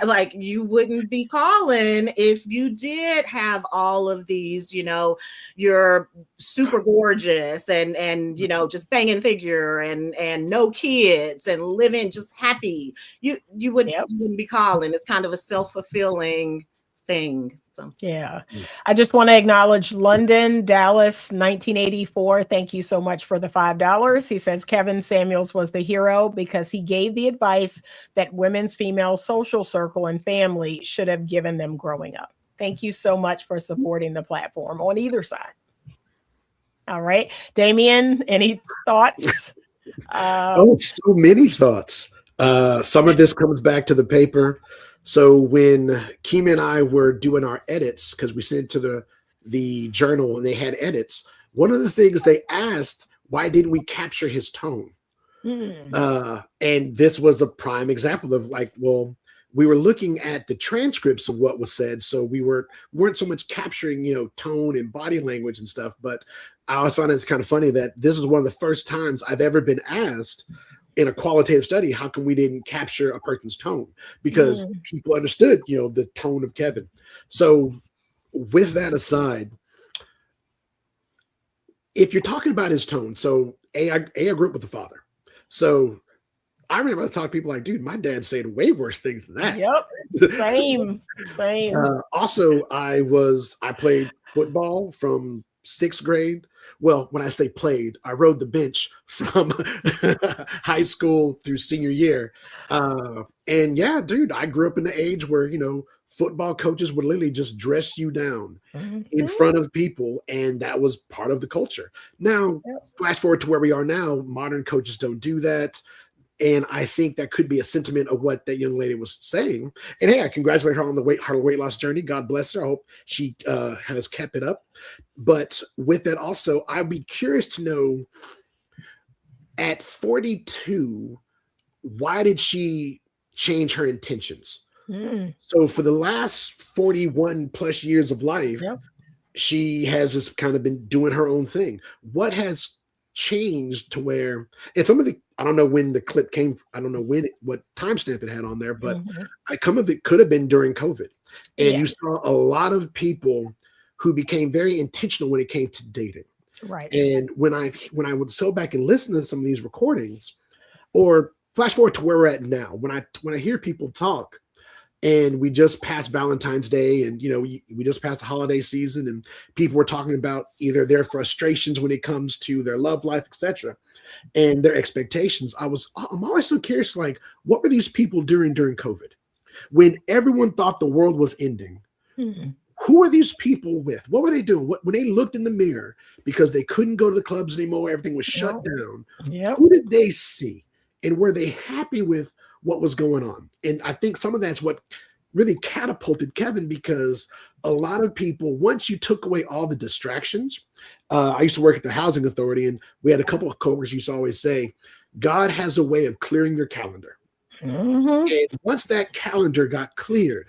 Like, you wouldn't be calling if you did have all of these, you're super gorgeous and just banging figure and no kids and living just happy. You wouldn't be calling. It's kind of a self-fulfilling thing. Yeah. I just want to acknowledge London, Dallas, 1984. Thank you so much for the $5. He says Kevin Samuels was the hero because he gave the advice that women's female social circle and family should have given them growing up. Thank you so much for supporting the platform on either side. All right. Damien, any thoughts? So many thoughts. Some of this comes back to the paper. So when Keem and I were doing our edits, because we sent it to the journal and they had edits, one of the things they asked, why didn't we capture his tone? And this was a prime example of like, well, we were looking at the transcripts of what was said, so we weren't so much capturing, tone and body language and stuff. But I always find it's kind of funny that this is one of the first times I've ever been asked in a qualitative study, how come we didn't capture a person's tone? Because people understood, the tone of Kevin. So with that aside, if you're talking about his tone, so I grew up with the father. So I remember talking to people like, dude, my dad said way worse things than that. Yep. Same. Also, I played football from 6th grade. Well, when I say played, I rode the bench from high school through senior year. And yeah, dude, I grew up in the age where, football coaches would literally just dress you down in front of people. And that was part of the culture. Now, flash forward to where we are now, modern coaches don't do that. And I think that could be a sentiment of what that young lady was saying. And hey, I congratulate her on her weight loss journey. God bless her. I hope she has kept it up. But with that also, I'd be curious to know, at 42, why did she change her intentions? So for the last 41 plus years of life, she has just kind of been doing her own thing. What has changed to where, and some of the, I don't know when the clip came, I don't know what timestamp it had on there, but some of it could have been during COVID. And you saw a lot of people who became very intentional when it came to dating. Right. And when I would go back and listen to some of these recordings, or flash forward to where we're at now, when I hear people talk, and we just passed Valentine's Day, and we just passed the holiday season, and people were talking about either their frustrations when it comes to their love life, etc., and their expectations. I'm always so curious, like, what were these people doing during COVID, when everyone thought the world was ending? who are these people with? What were they doing? When they looked in the mirror because they couldn't go to the clubs anymore, everything was shut down. Who did they see? And were they happy with what was going on? And I think some of that's what really catapulted Kevin, because a lot of people, once you took away all the distractions, I used to work at the housing authority, and we had a couple of coworkers used to always say, God has a way of clearing your calendar. And once that calendar got cleared,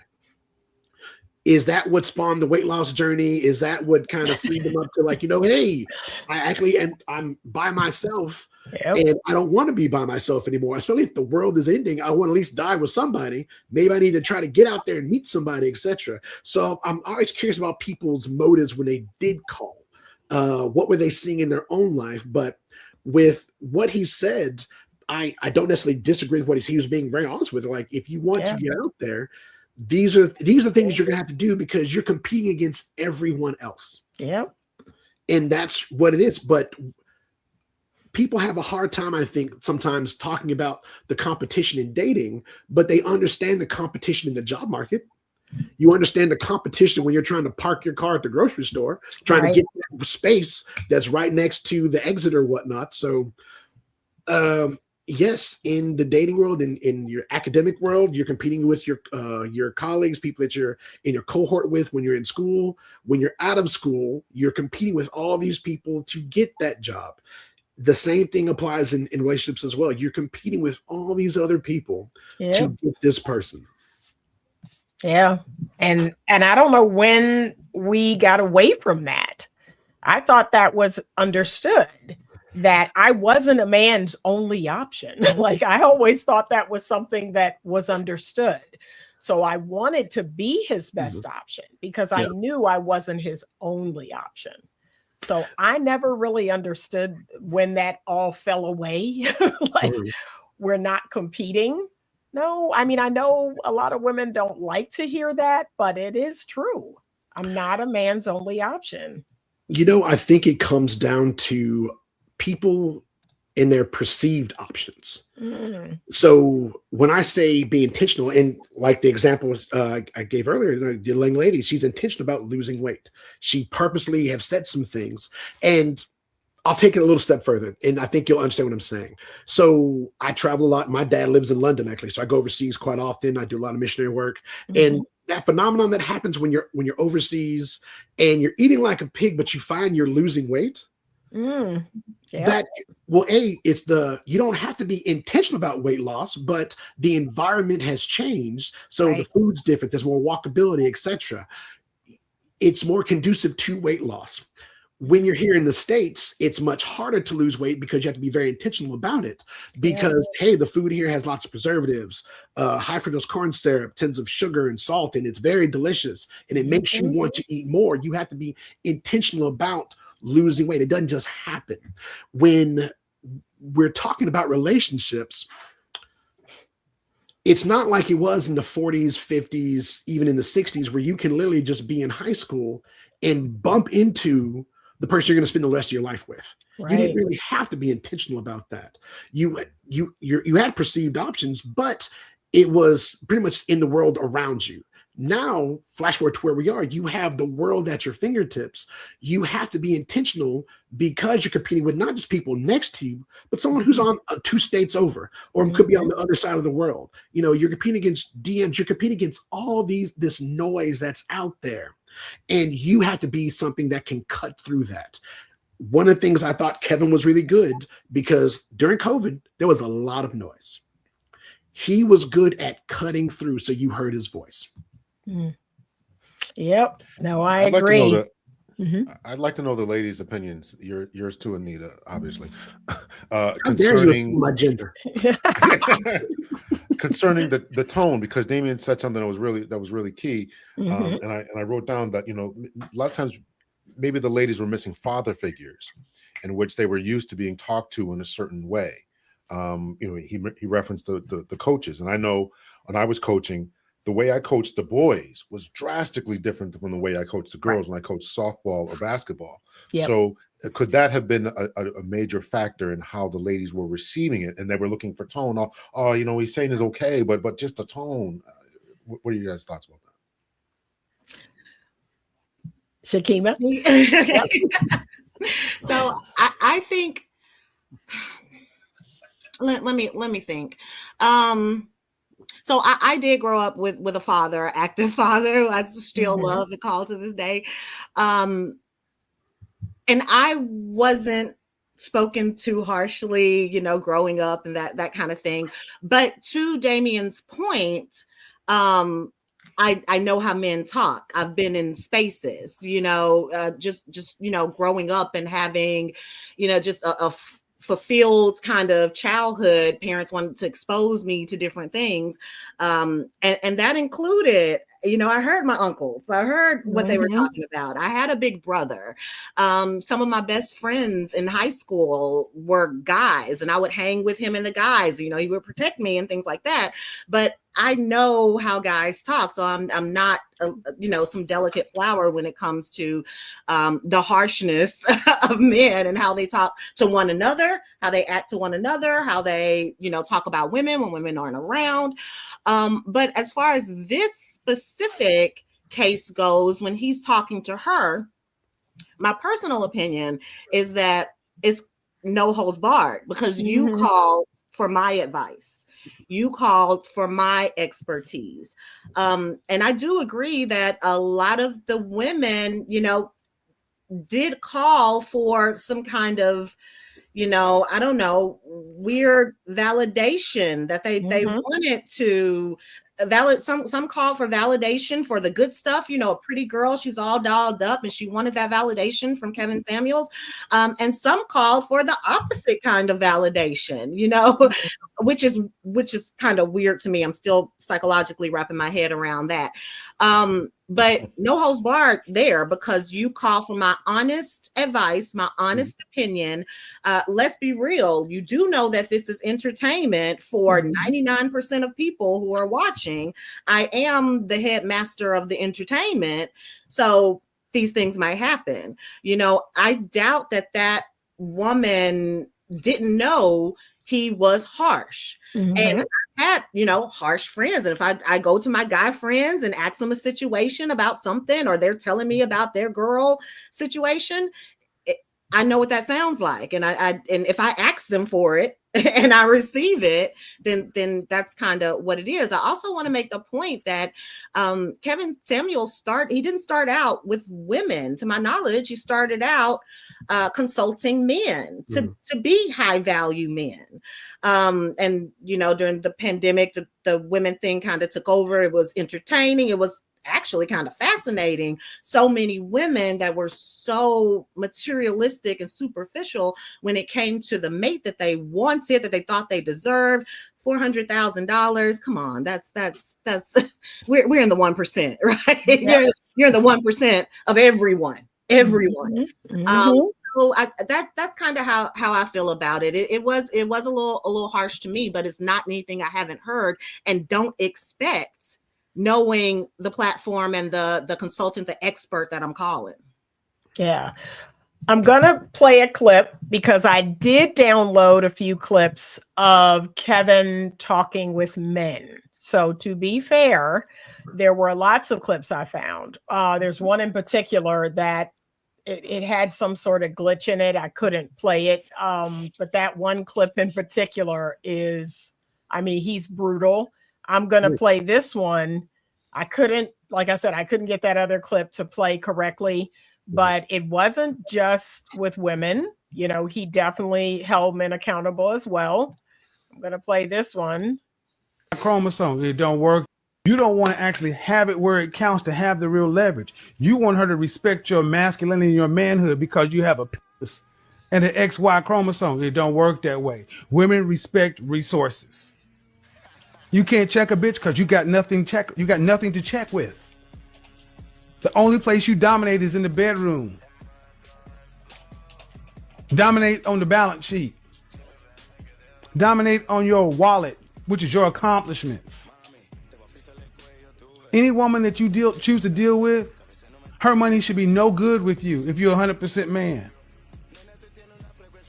is that what spawned the weight loss journey? Is that what kind of freed them up to like, hey, I'm by myself and I don't want to be by myself anymore, especially if the world is ending. I want to at least die with somebody. Maybe I need to try to get out there and meet somebody, etc. So I'm always curious about people's motives when they did call. What were they seeing in their own life? But with what he said, I don't necessarily disagree with what he was being very honest with. Like, if you want to get out there, these are things you're gonna have to do because you're competing against everyone else. And that's what it is. But people have a hard time, I think, sometimes talking about the competition in dating, but they understand the competition in the job market. You understand the competition when you're trying to park your car at the grocery store, trying to get space that's right next to the exit or whatnot. So yes, in the dating world, in your academic world, you're competing with your colleagues, people that you're in your cohort with when you're in school. When you're out of school, you're competing with all these people to get that job. The same thing applies in relationships as well. You're competing with all these other people to get this person. And I don't know when we got away from that. I thought that was understood, that I wasn't a man's only option. Like, I always thought that was something that was understood. So I wanted to be his best option because I knew I wasn't his only option. So I never really understood when that all fell away. Like, we're not competing. No, I mean, I know a lot of women don't like to hear that, but it is true. I'm not a man's only option. I think it comes down to people and their perceived options. So when I say be intentional, and like the example I gave earlier, the young lady, she's intentional about losing weight. She purposely have said some things, and I'll take it a little step further, and I think you'll understand what I'm saying. So I travel a lot. My dad lives in London, actually, so I go overseas quite often. I do a lot of missionary work, and that phenomenon that happens when you're overseas and you're eating like a pig, but you find you're losing weight. That, well, it's you don't have to be intentional about weight loss, but the environment has changed, so the food's different. There's more walkability, etc. It's more conducive to weight loss. When you're here in the States, it's much harder to lose weight because you have to be very intentional about it. Because the food here has lots of preservatives, high fructose corn syrup, tons of sugar and salt, and it's very delicious, and it makes you want to eat more. You have to be intentional about losing weight. It doesn't just happen. When we're talking about relationships, it's not like it was in the 40s, 50s, even in the 60s, where you can literally just be in high school and bump into the person you're going to spend the rest of your life with. You didn't really have to be intentional about that. You had perceived options, but it was pretty much in the world around you. Now, flash forward to where we are, you have the world at your fingertips. You have to be intentional because you're competing with not just people next to you, but someone who's on 2 states over, or could be on the other side of the world. You're competing against DMs, you're competing against all this noise that's out there. And you have to be something that can cut through that. One of the things I thought Kevin was really good, because during COVID, there was a lot of noise. He was good at cutting through, so you heard his voice. Yep. No, I agree. I'd like to know the ladies' opinions. Yours too, Anita, obviously. Concerning my gender. Concerning the tone, because Damien said something that was really key. And I wrote down that, a lot of times maybe the ladies were missing father figures in which they were used to being talked to in a certain way. He referenced the coaches, and I know when I was coaching, the way I coached the boys was drastically different from the way I coached the girls when I coached softball or basketball. So could that have been a major factor in how the ladies were receiving it, and they were looking for tone? He's saying is okay, but just the tone. What are you guys' thoughts about that? Shakima? So I think, let me think. So I did grow up with a father, active father, who I still love to call to this day. And I wasn't spoken to harshly, growing up and that kind of thing. But to Damien's point, I know how men talk. I've been in spaces, just growing up and having, just a fulfilled kind of childhood. Parents wanted to expose me to different things. And that included, I heard my uncles, I heard what they were talking about. I had a big brother. Some of my best friends in high school were guys, and I would hang with him and the guys, he would protect me and things like that. But I know how guys talk. So I'm not, some delicate flower when it comes to the harshness of men and how they talk to one another, how they act to one another, how they, talk about women when women aren't around. But as far as this specific case goes, when he's talking to her, my personal opinion is that it's no holds barred, because you called for my advice. You called for my expertise. And I do agree that a lot of the women, did call for some kind of, I don't know, weird validation that they wanted to some call for validation for the good stuff, a pretty girl, she's all dolled up and she wanted that validation from Kevin Samuels. And some called for the opposite kind of validation, which is kind of weird to me. I'm still psychologically wrapping my head around that. But no holds barred there, because you call for my honest advice, my honest opinion. Let's be real. You do know that this is entertainment for 99% of people who are watching. I am the headmaster of the entertainment. So these things might happen. I doubt that woman didn't know he was harsh. And I had, harsh friends. And if I go to my guy friends and ask them a situation about something, or they're telling me about their girl situation, I know what that sounds like. And and if I ask them for it and I receive it, then that's kind of what it is. I also want to make the point that Kevin Samuels he didn't start out with women. To my knowledge, he started out consulting men to be high value men. And, during the pandemic, the women thing kind of took over. It was entertaining. It was actually kind of fascinating. So many women that were so materialistic and superficial when it came to the mate that they wanted, that they thought they deserved. $400,000. Come on, that's we're in the 1%, right? Yeah. You're in the 1% of everyone. So that's kind of how I feel about it. It was a little harsh to me, but it's not anything I haven't heard and don't expect, knowing the platform and the consultant, the expert that I'm calling. Yeah. I'm going to play a clip because I did download a few clips of Kevin talking with men. So to be fair, there were lots of clips I found. There's one in particular that it had some sort of glitch in it. I couldn't play it. But that one clip in particular he's brutal. I'm going to play this one. I couldn't get that other clip to play correctly, but it wasn't just with women. He definitely held men accountable as well. I'm going to play this one. Chromosome, it don't work. You don't want to actually have it where it counts to have the real leverage. You want her to respect your masculinity and your manhood because you have a penis and an XY chromosome. It don't work that way. Women respect resources. You can't check a bitch because you got nothing to check with. The only place you dominate is in the bedroom. Dominate on the balance sheet. Dominate on your wallet, which is your accomplishments. Any woman that you choose to deal with, her money should be no good with you if you're 100% man.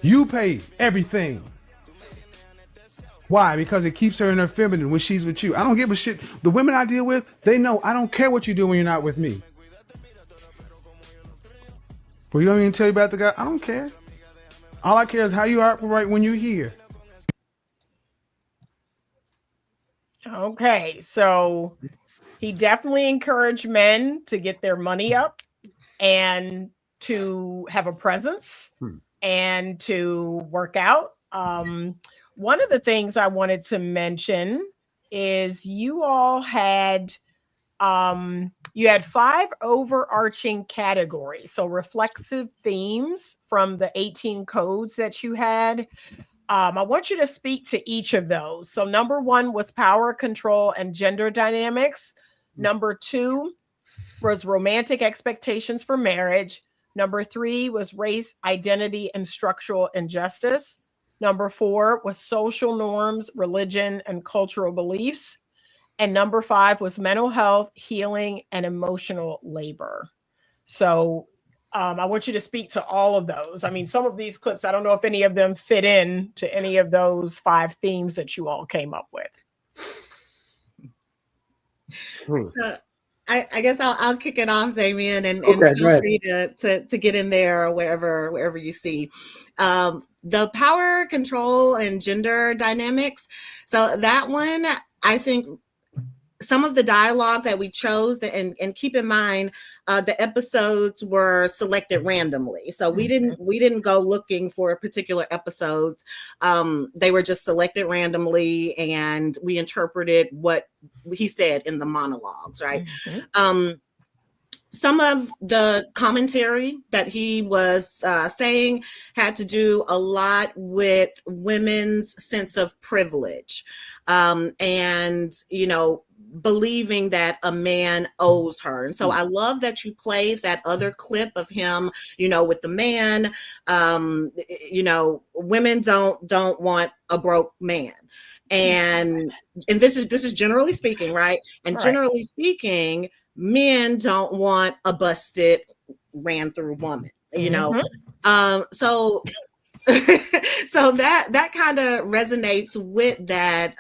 You pay everything. Why? Because it keeps her in her feminine when she's with you. I don't give a shit. The women I deal with, they know I don't care what you do when you're not with me. We don't even tell you about the guy. I don't care. All I care is how you operate when you're here. Okay, so he definitely encouraged men to get their money up and to have a presence and to work out. One of the things I wanted to mention is you all had you had 5 overarching categories, so reflexive themes from the 18 codes that you had. I want you to speak to each of those. So number 1 was power, control, and gender dynamics. Number 2 was romantic expectations for marriage. Number 3 was race, identity, and structural injustice. Number 4 was social norms, religion, and cultural beliefs. And number 5 was mental health, healing, and emotional labor. So I want you to speak to all of those. I mean, some of these clips, I don't know if any of them fit in to any of those 5 themes that you all came up with. So I guess I'll kick it off, Damien, and Okay, feel free to get in there or wherever you see. The power, control, and gender dynamics. So that one, I think some of the dialogue that we chose, and keep in mind, the episodes were selected randomly. So we didn't go looking for particular episodes. They were just selected randomly, and we interpreted what he said in the monologues, right? Some of the commentary that he was saying had to do a lot with women's sense of privilege, and, you know, believing that a man owes her. And so I love that you played that other clip of him, you know, with the man. You know, women don't want a broke man. And this is generally speaking, right? And generally speaking, men don't want a busted, ran through woman, you know. So so that kind of resonates with that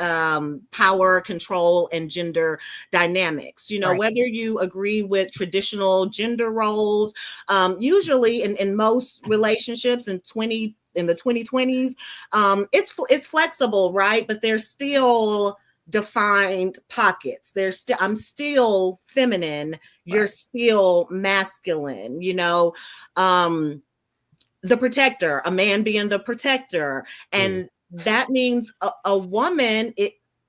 power, control, and gender dynamics. You know, whether you agree with traditional gender roles, usually in most relationships in the 2020s, it's flexible, right? But there's still defined pockets. I'm still feminine, you're still masculine, you know. The protector, a man being the protector, and that means a woman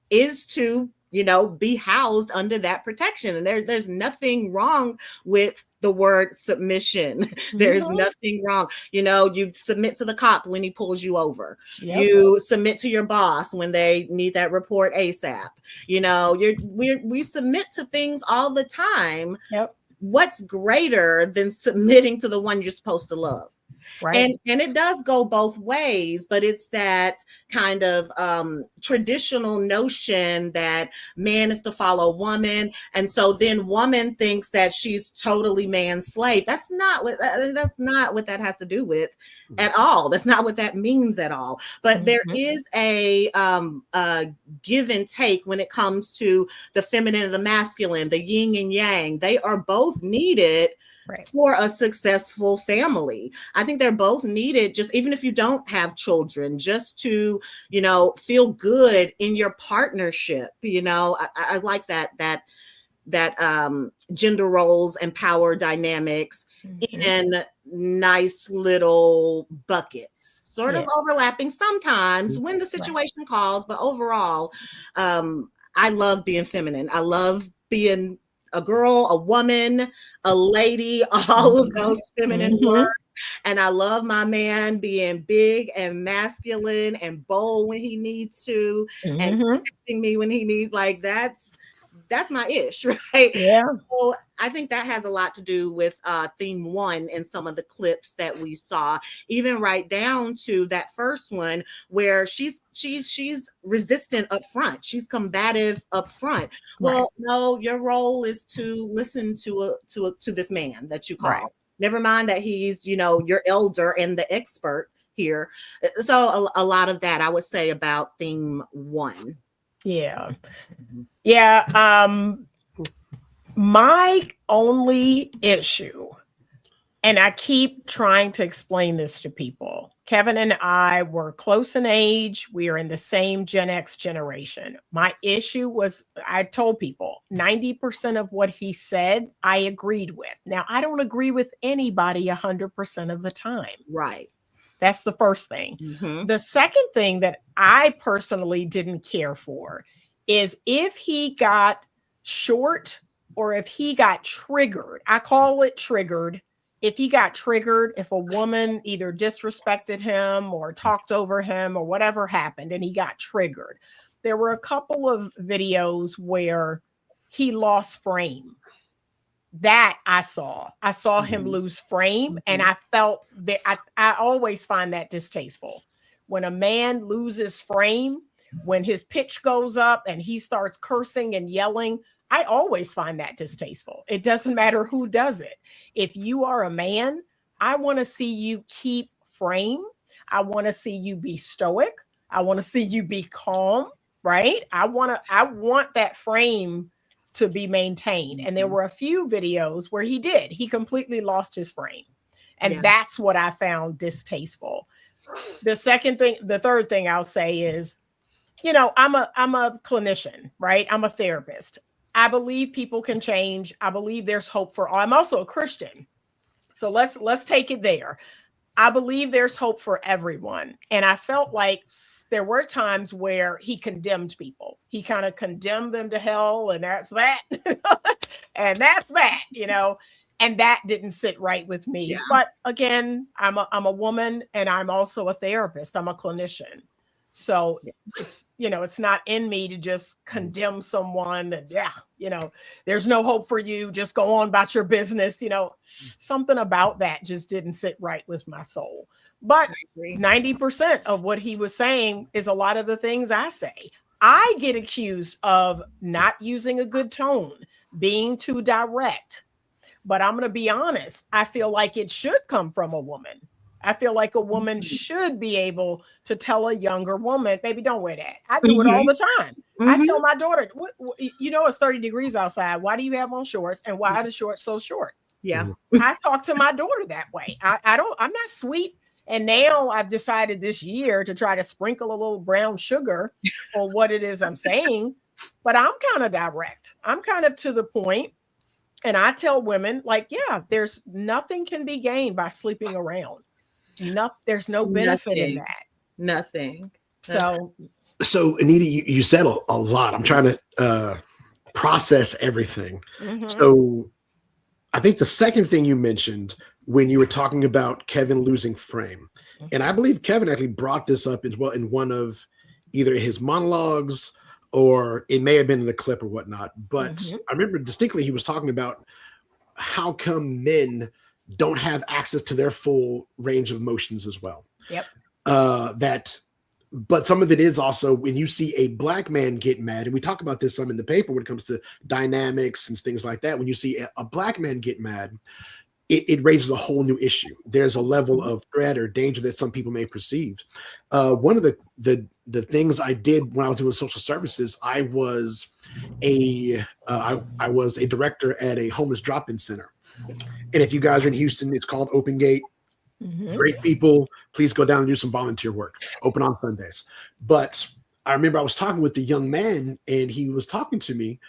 is to, you know, be housed under that protection. And there's nothing wrong with the word submission. There's nothing wrong. You know, you submit to the cop when he pulls you over. You submit to your boss when they need that report ASAP. You know, we submit to things all the time. What's greater than submitting to the one you're supposed to love? And it does go both ways, but it's that kind of traditional notion that man is to follow woman, and so then woman thinks that she's totally man's slave. That's not what that has to do with at all. That's not what that means at all. But there is a give and take when it comes to the feminine and the masculine, the yin and yang. They are both needed for a successful family. I think they're both needed, just even if you don't have children, just to, you know, feel good in your partnership. You know, I like that gender roles and power dynamics in nice little buckets, sort of overlapping sometimes when the situation calls, but overall, I love being feminine. I love being a girl, a woman, a lady, all of those feminine words. And I love my man being big and masculine and bold when he needs to, and protecting me when he needs, like, that's my ish, right? So I think that has a lot to do with theme 1 in some of the clips that we saw, even right down to that first one where she's resistant up front. She's combative up front. Well, no, your role is to listen to this man that you call. Never mind that he's, you know, your elder and the expert here. So a lot of that I would say about theme 1. My only issue, And I keep trying to explain this to people. Kevin and I were close in age. We are in the same Gen X generation. My issue was, I told people 90% of what he said, I agreed with. Now, I don't agree with anybody 100% of the time. Right. That's the first thing. Mm-hmm. The second thing that I personally didn't care for is if he got short or if he got triggered. I call it triggered. If he got triggered, if a woman either disrespected him or talked over him or whatever happened and he got triggered, there were a couple of videos where he lost frame. That I saw him lose frame, and I felt that I always find that distasteful. When a man loses frame, when his pitch goes up and he starts cursing and yelling, I always find that distasteful. It doesn't matter who does it. If you are a man, I want to see you keep frame. I want to see you be stoic. I want to see you be calm, right? I want that frame to be maintained. And there were a few videos where he completely lost his frame. And that's what I found distasteful. The third thing I'll say is, I'm a clinician, right? I'm a therapist. I believe people can change. I believe there's hope for all. I'm also a Christian. So let's take it there. I believe there's hope for everyone. And I felt like there were times where he condemned people. He kind of condemned them to hell, and that's that. And that's that, and that didn't sit right with me. Yeah. But again, I'm a woman, and I'm also a therapist. I'm a clinician. So it's not in me to just condemn someone and there's no hope for you. Just go on about your business. Something about that just didn't sit right with my soul. But 90% of what he was saying is a lot of the things I say. I get accused of not using a good tone, being too direct. But I'm going to be honest. I feel like it should come from a woman. I feel like a woman should be able to tell a younger woman, baby, don't wear that. I do it all the time. I tell my daughter, it's 30 degrees outside. Why do you have on shorts? And why are the shorts so short? Yeah. I talk to my daughter that way. I'm not sweet. And now I've decided this year to try to sprinkle a little brown sugar on what it is I'm saying. But I'm kind of direct. I'm kind of to the point. And I tell women, there's nothing can be gained by sleeping around. There's no benefit in that. Nothing. So Anita, you said a lot. I'm trying to process everything. Mm-hmm. So I think the second thing you mentioned when you were talking about Kevin losing frame, and I believe Kevin actually brought this up as well in one of either his monologues or it may have been in the clip or whatnot. But I remember distinctly he was talking about how come men don't have access to their full range of emotions as well. Yep. But some of it is also when you see a black man get mad, and we talk about this some in the paper when it comes to dynamics and things like that. When you see a black man get mad, it raises a whole new issue. There's a level of threat or danger that some people may perceive. One of the things I did when I was doing social services, I was a director at a homeless drop-in center. And if you guys are in Houston, it's called Open Gate. Mm-hmm. Great people. Please go down and do some volunteer work. Open on Sundays. But I remember I was talking with the young man, and he was talking to me.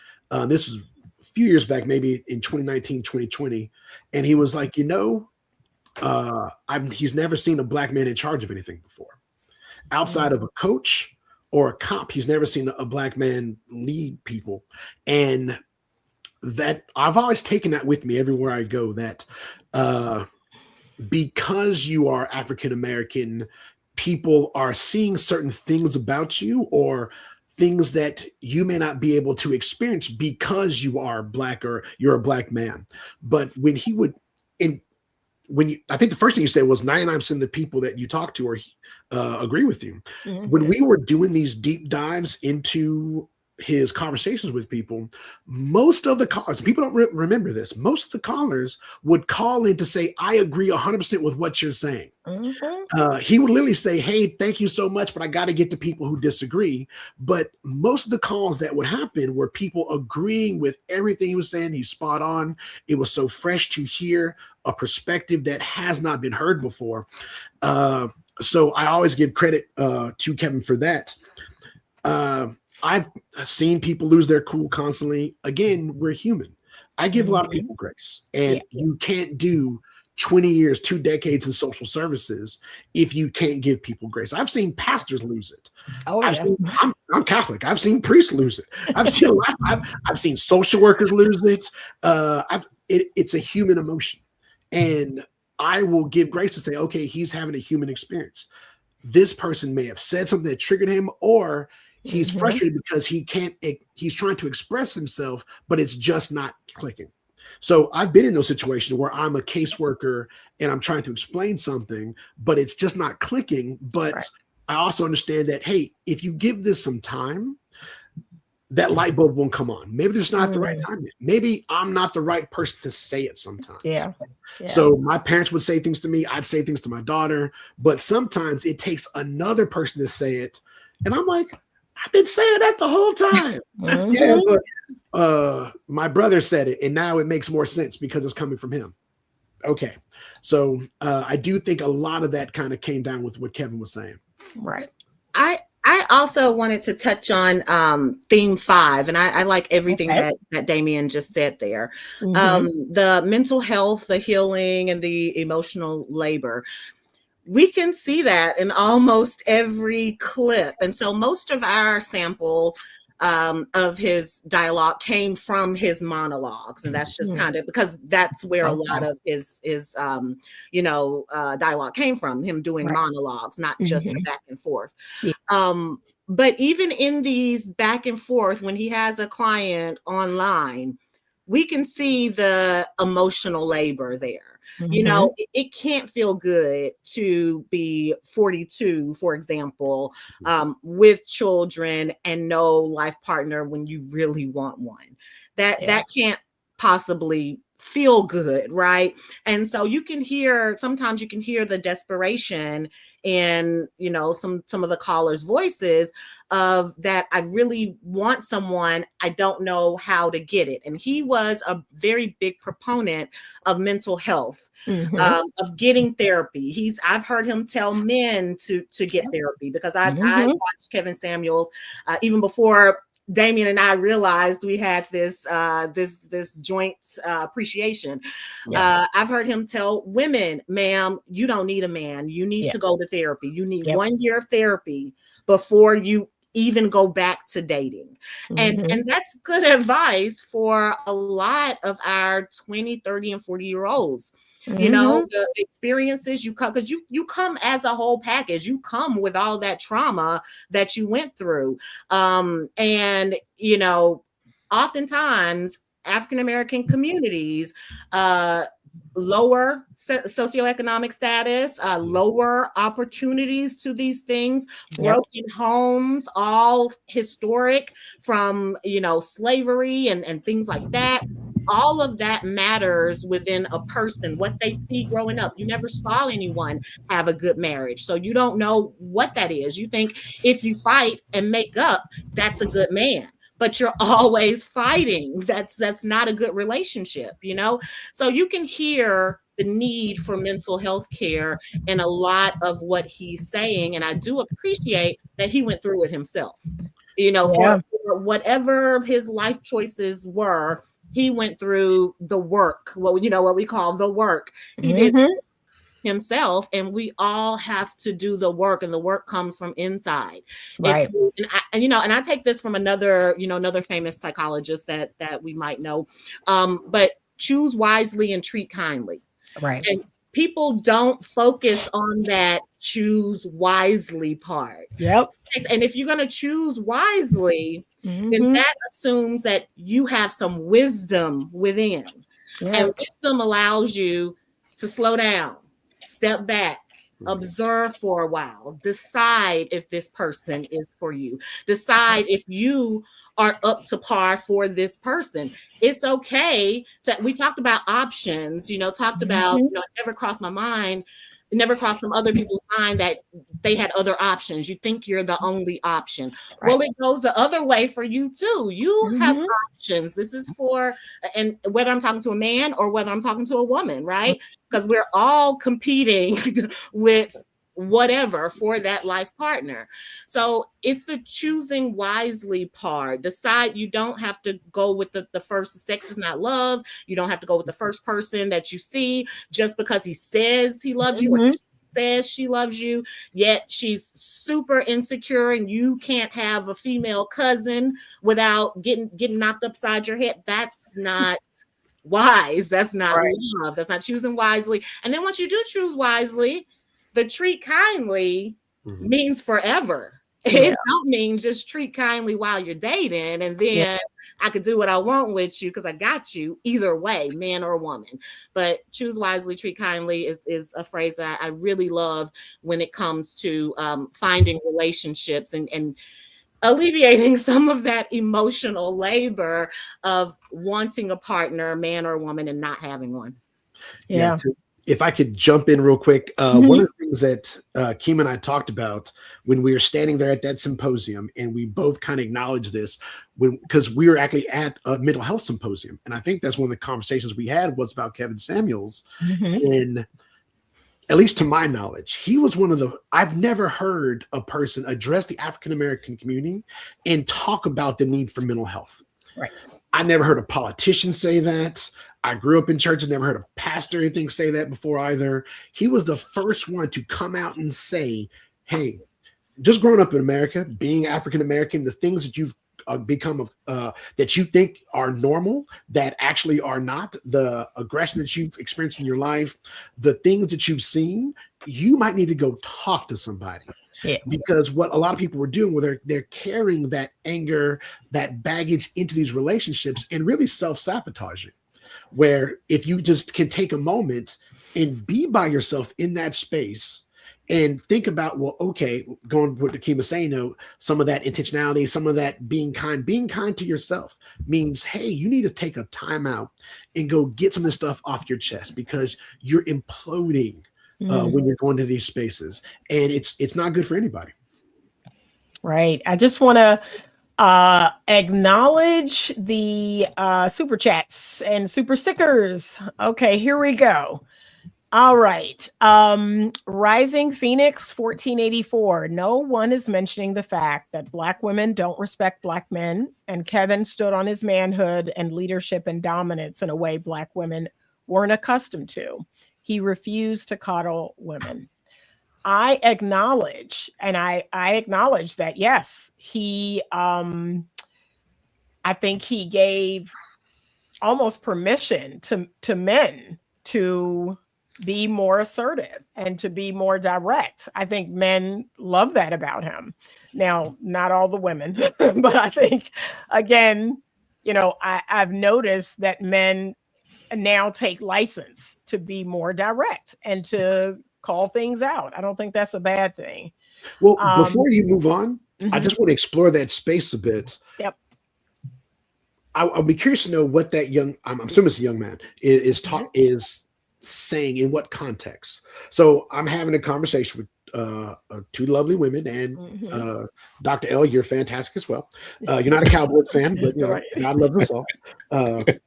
This was a few years back, maybe in 2019, 2020. And he was like, he's never seen a black man in charge of anything before. Outside of a coach or a cop, he's never seen a black man lead people. And that I've always taken that with me everywhere I go, that because you are African American, people are seeing certain things about you or things that you may not be able to experience because you are black or you're a black man. But when he would, I think the first thing you said was 99% of the people that you talk to agree with you. Mm-hmm. When we were doing these deep dives into his conversations with people, most of the callers, people don't remember this, most of the callers would call in to say, I agree 100% with what you're saying. He would literally say, hey, thank you so much, but I got to get to people who disagree. But most of the calls that would happen were people agreeing with everything he was saying. He's spot on. It was so fresh to hear a perspective that has not been heard before. So I always give credit to Kevin for that. I've seen people lose their cool constantly. Again, we're human. I give a lot of people grace, and you can't do 20 years, 2 decades in social services if you can't give people grace. I've seen pastors lose it. I'm Catholic. I've seen priests lose it. I've seen a lot. I've seen social workers lose it. It's a human emotion, and I will give grace to say, okay, he's having a human experience. This person may have said something that triggered him, or he's frustrated because he's trying to express himself, but it's just not clicking. So I've been in those situations where I'm a caseworker and I'm trying to explain something, but it's just not clicking. But I also understand that, hey, if you give this some time, that light bulb won't come on. Maybe there's not the right time yet. Maybe I'm not the right person to say it sometimes. So my parents would say things to me. I'd say things to my daughter, but sometimes it takes another person to say it. And I'm like, I've been saying that the whole time. Yeah, but my brother said it, and now it makes more sense because it's coming from him. Okay. So I do think a lot of that kind of came down with what Kevin was saying. Right. I also wanted to touch on theme 5, and I like everything that Damien just said there. The mental health, the healing, and the emotional labor. We can see that in almost every clip. And so most of our sample of his dialogue came from his monologues. And that's just kind of because that's where a lot of his dialogue came from, him doing monologues, not just the back and forth. But even in these back and forth, when he has a client online, we can see the emotional labor there. You know, it can't feel good to be 42, for example, with children and no life partner when you really want one. That can't possibly feel good, right? And so sometimes you can hear the desperation in, some of the callers' voices of that. I really want someone. I don't know how to get it. And he was a very big proponent of mental health, of getting therapy. I've heard him tell men to get therapy because I watched Kevin Samuels even before Damien and I realized we had this joint appreciation. I've heard him tell women, ma'am, you don't need a man. You need to go to therapy. You need 1 year of therapy before you even go back to dating. And that's good advice for a lot of our 20, 30, and 40-year-olds. The experiences you come, because you come as a whole package. You come with all that trauma that you went through. And oftentimes African-American communities, lower socioeconomic status, lower opportunities to these things, broken homes, all historic from, slavery and things like that. All of that matters within a person, what they see growing up. You never saw anyone have a good marriage, so you don't know what that is. You think if you fight and make up, that's a good man. But you're always fighting. That's not a good relationship, So you can hear the need for mental health care in a lot of what he's saying. And I do appreciate that he went through it himself. For whatever his life choices were, he went through the work, what we call the work. He did himself, and we all have to do the work, and the work comes from inside. Right. And I take this from another famous psychologist that we might know, but choose wisely and treat kindly. Right. And people don't focus on that choose wisely part. Yep. And if you're going to choose wisely, then that assumes that you have some wisdom within. And wisdom allows you to slow down, step back, observe for a while, decide if this person is for you, decide if you are up to par for this person. It's okay to, we talked about options, talked about, it never crossed my mind. It never crossed some other people's mind that they had other options. You think you're the only option. Right. Well, it goes the other way for you too. You have options. This is for, and whether I'm talking to a man or whether I'm talking to a woman, right? Because we're all competing with whatever for that life partner. So it's the choosing wisely part. Decide. You don't have to go with the first. Sex is not love. You don't have to go with the first person that you see just because he says he loves you or she says she loves you, yet she's super insecure and you can't have a female cousin without getting knocked upside your head. That's not wise. That's not love. That's not choosing wisely. And then once you do choose wisely, the treat kindly means forever. It don't mean just treat kindly while you're dating and then I could do what I want with you because I got you either way, man or woman. But choose wisely, treat kindly is a phrase that I really love when it comes to finding relationships and alleviating some of that emotional labor of wanting a partner, man or woman, and not having one. Yeah. If I could jump in real quick, one of the things that Keem and I talked about when we were standing there at that symposium, and we both kind of acknowledged this because we were actually at a mental health symposium. And I think that's one of the conversations we had was about Kevin Samuels. And at least to my knowledge, he was one of I've never heard a person address the African-American community and talk about the need for mental health. Right. I never heard a politician say that. I grew up in church and never heard a pastor or anything say that before either. He was the first one to come out and say, hey, just growing up in America, being African-American, the things that you've become that you think are normal that actually are not, the aggression that you've experienced in your life, the things that you've seen, you might need to go talk to somebody. Yeah. Because what a lot of people were doing, where they're carrying that anger, that baggage into these relationships and really self-sabotaging. Where if you just can take a moment and be by yourself in that space and think about, well, okay, going with the Keem was saying, some of that intentionality, some of that being kind to yourself means, hey, you need to take a time out and go get some of this stuff off your chest because you're imploding when you're going to these spaces, and it's not good for anybody. Right. I just want to acknowledge the super chats and super stickers. Okay, here we go. All right. Rising Phoenix 1484. No one is mentioning the fact that Black women don't respect Black men, and Kevin stood on his manhood and leadership and dominance in a way Black women weren't accustomed to. He refused to coddle women. I acknowledge, and I acknowledge that, yes, he, I think he gave almost permission to men to be more assertive and to be more direct. I think men love that about him. Now, not all the women, but I think, again, I've noticed that men now take license to be more direct and to call things out. I don't think that's a bad thing. Well, before you move on, I just want to explore that space a bit. Yep. I'll be curious to know what that I'm assuming it's a young man, is saying in what context. So I'm having a conversation with two lovely women, and Dr. L, you're fantastic as well. You're not a Cowboy fan, but God loves us all. But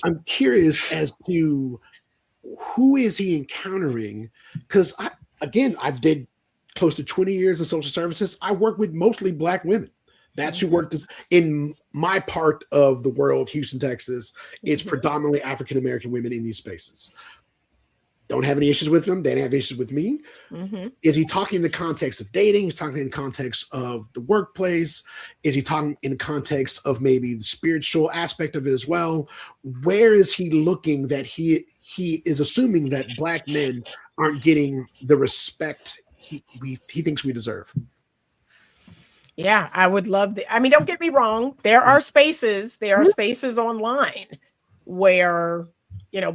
I'm curious as to who is he encountering? Because I did close to 20 years of social services. I work with mostly Black women. That's who worked in my part of the world, Houston, Texas. It's predominantly African-American women in these spaces. Don't have any issues with them. They don't have issues with me. Is he talking in the context of dating? He's talking in the context of the workplace. Is he talking in the context of maybe the spiritual aspect of it as well? Where is he looking that he is assuming that Black men aren't getting the respect he thinks we deserve? Yeah, I would love I mean, don't get me wrong. There are spaces online where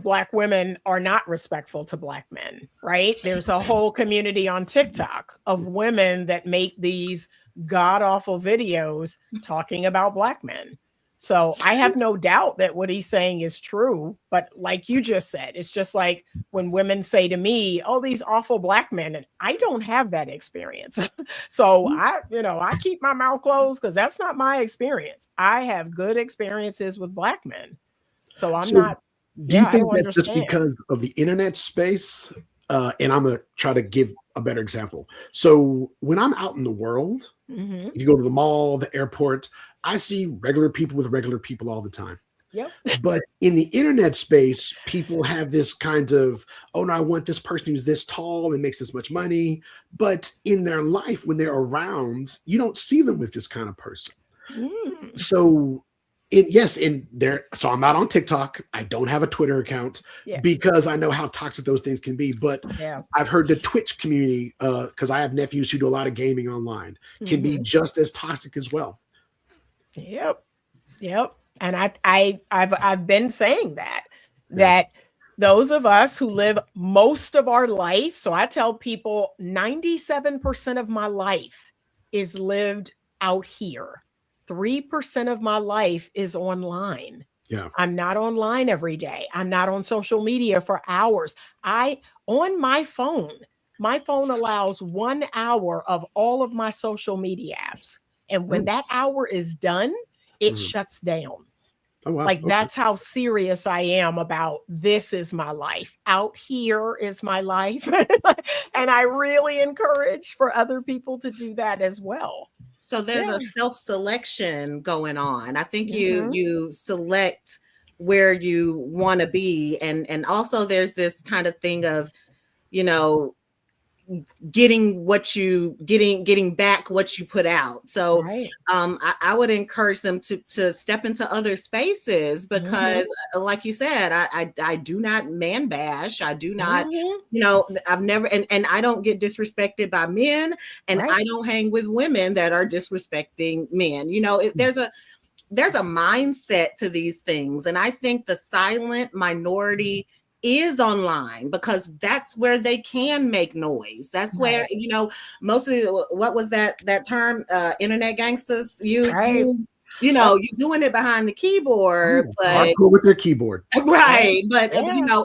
Black women are not respectful to Black men, right? There's a whole community on TikTok of women that make these god awful videos talking about Black men. So I have no doubt that what he's saying is true. But like you just said, it's just like when women say to me, oh, these awful Black men, and I don't have that experience. So I keep my mouth closed because that's not my experience. I have good experiences with Black men. So I'm not. Do you think that's just because of the internet space? And I'm going to try to give a better example. So when I'm out in the world, if you go to the mall, the airport, I see regular people with regular people all the time. Yep. But in the internet space, people have this kind of, oh no, I want this person who's this tall and makes this much money. But in their life, when they're around, you don't see them with this kind of person. So so I'm not on TikTok. I don't have a Twitter account because I know how toxic those things can be. But I've heard the Twitch community, because I have nephews who do a lot of gaming online, can be just as toxic as well. Yep. And I've been saying that those of us who live most of our life. So I tell people 97% of my life is lived out here. 3% of my life is online. Yeah. I'm not online every day. I'm not on social media for hours. On my phone allows 1 hour of all of my social media apps. And when that hour is done, it shuts down. Oh, wow. Like that's how serious I am about this is my life. Out here is my life. And I really encourage for other people to do that as well. So there's a self-selection going on. I think you select where you want to be. And also there's this kind of thing of, getting back what you put out. So I would encourage them to step into other spaces because like you said, I do not man bash. I do not, I've never, and I don't get disrespected by men, and I don't hang with women that are disrespecting men. There's a mindset to these things. And I think the silent minority is online because that's where they can make noise. That's where, most of what was that term, internet gangsters, you're doing it behind the keyboard, but hardcore with their keyboard. Right. But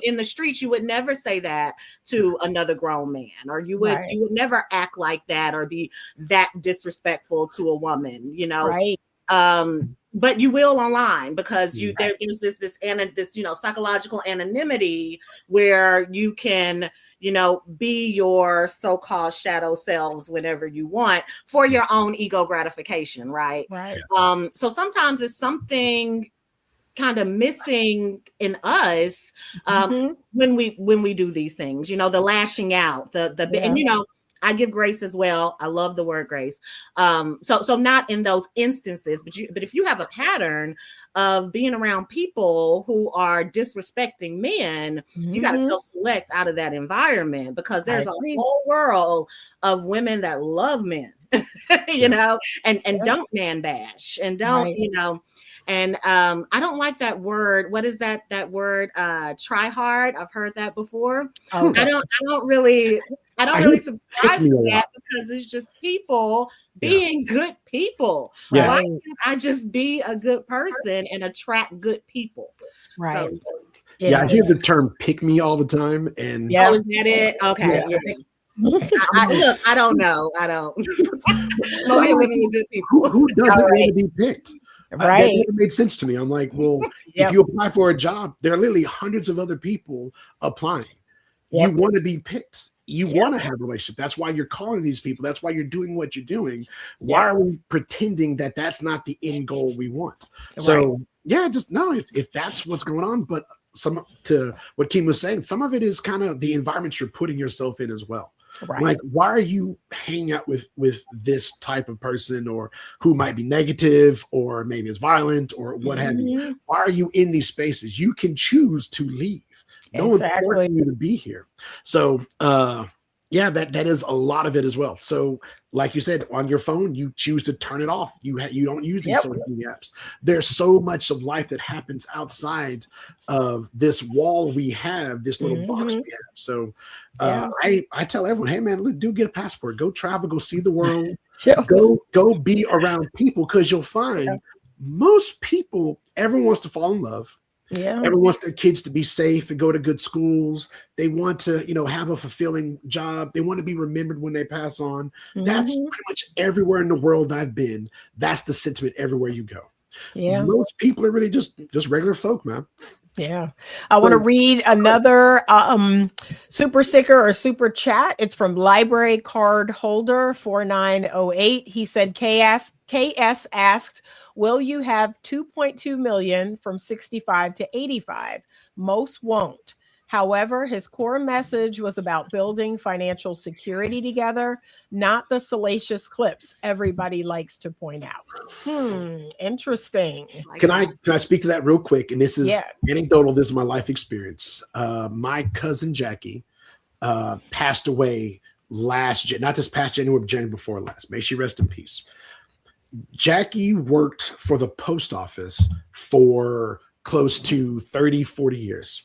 in the streets, you would never say that to another grown man, or you would never act like that or be that disrespectful to a woman, but you will online because there's this psychological anonymity where you can, be your so-called shadow selves whenever you want for your own ego gratification. Right. So sometimes it's something kind of missing in us when we do these things, the lashing out, and I give grace as well. I love the word grace. So not in those instances, but if you have a pattern of being around people who are disrespecting men, you got to self-select out of that environment because there's a whole world of women that love men, and don't man bash and don't, and I don't like that word. What is that word? Try hard. I've heard that before. I don't really subscribe to that because it's just people being good people. Why can't I just be a good person and attract good people? Right. So, I hear the term "pick me" all the time, and oh, is that it? Okay. I don't know. I don't. We're living with good people. Who doesn't want to be picked? That never made sense to me. I'm like, well, if you apply for a job, there are literally hundreds of other people applying. You want to be picked. You want to have a relationship. That's why you're calling these people. That's why you're doing what you're doing. Why are we pretending that that's not the end goal we want? So just no, if that's what's going on. But to what Kim was saying, some of it is kind of the environment you're putting yourself in as well. Like, why are you hanging out with this type of person, or who might be negative, or maybe is violent, or what have you? Why are you in these spaces? You can choose to leave. No one's forcing you to be here. So Yeah, that is a lot of it as well. So, like you said, on your phone, you choose to turn it off. You don't use these social media apps. There's so much of life that happens outside of this wall we have, this little box we have. So, I tell everyone, hey man, look, do get a passport. Go travel. Go see the world. Go be around people, because you'll find most people. Everyone wants to fall in love. Yeah. Everyone wants their kids to be safe and go to good schools. They want to, have a fulfilling job. They want to be remembered when they pass on. That's pretty much everywhere in the world I've been. That's the sentiment everywhere you go. Yeah. Most people are really just regular folk, man. Yeah. I want to read another super sticker or super chat. It's from Library Card Holder 4908. He said, KS asked, will you have 2.2 million from 65 to 85? Most won't. However, his core message was about building financial security together, not the salacious clips everybody likes to point out. Interesting. Can I speak to that real quick? And this is anecdotal. This is my life experience. My cousin Jackie passed away not this past January, but January before last. May she rest in peace. Jackie worked for the post office for close to 30, 40 years.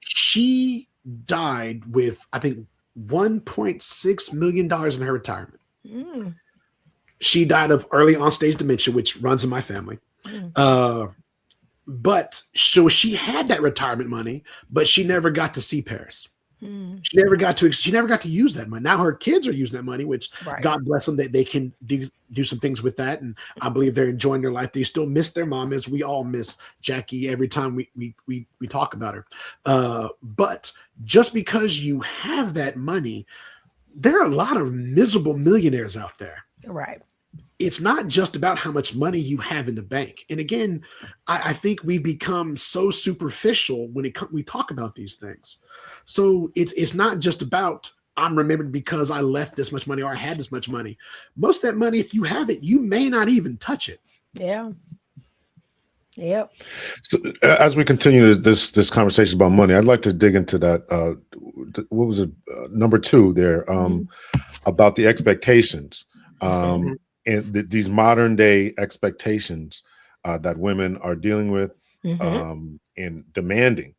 She died with, I think, $1.6 million in her retirement. She died of early on-stage dementia, which runs in my family. But so she had that retirement money, but she never got to see Paris. She never got to use that money. Now her kids are using that money, which God bless them, that they can do some things with that. And I believe they're enjoying their life. They still miss their mom, as we all miss Jackie every time we talk about her. But just because you have that money, there are a lot of miserable millionaires out there. Right. It's not just about how much money you have in the bank. And again, I think we've become so superficial when we talk about these things. So it's not just about, I'm remembered because I left this much money or I had this much money. Most of that money, if you have it, you may not even touch it. Yeah. Yep. So as we continue this conversation about money, I'd like to dig into that. What was it? Number 2 there, about the expectations. And these modern day expectations that women are dealing with and demanding.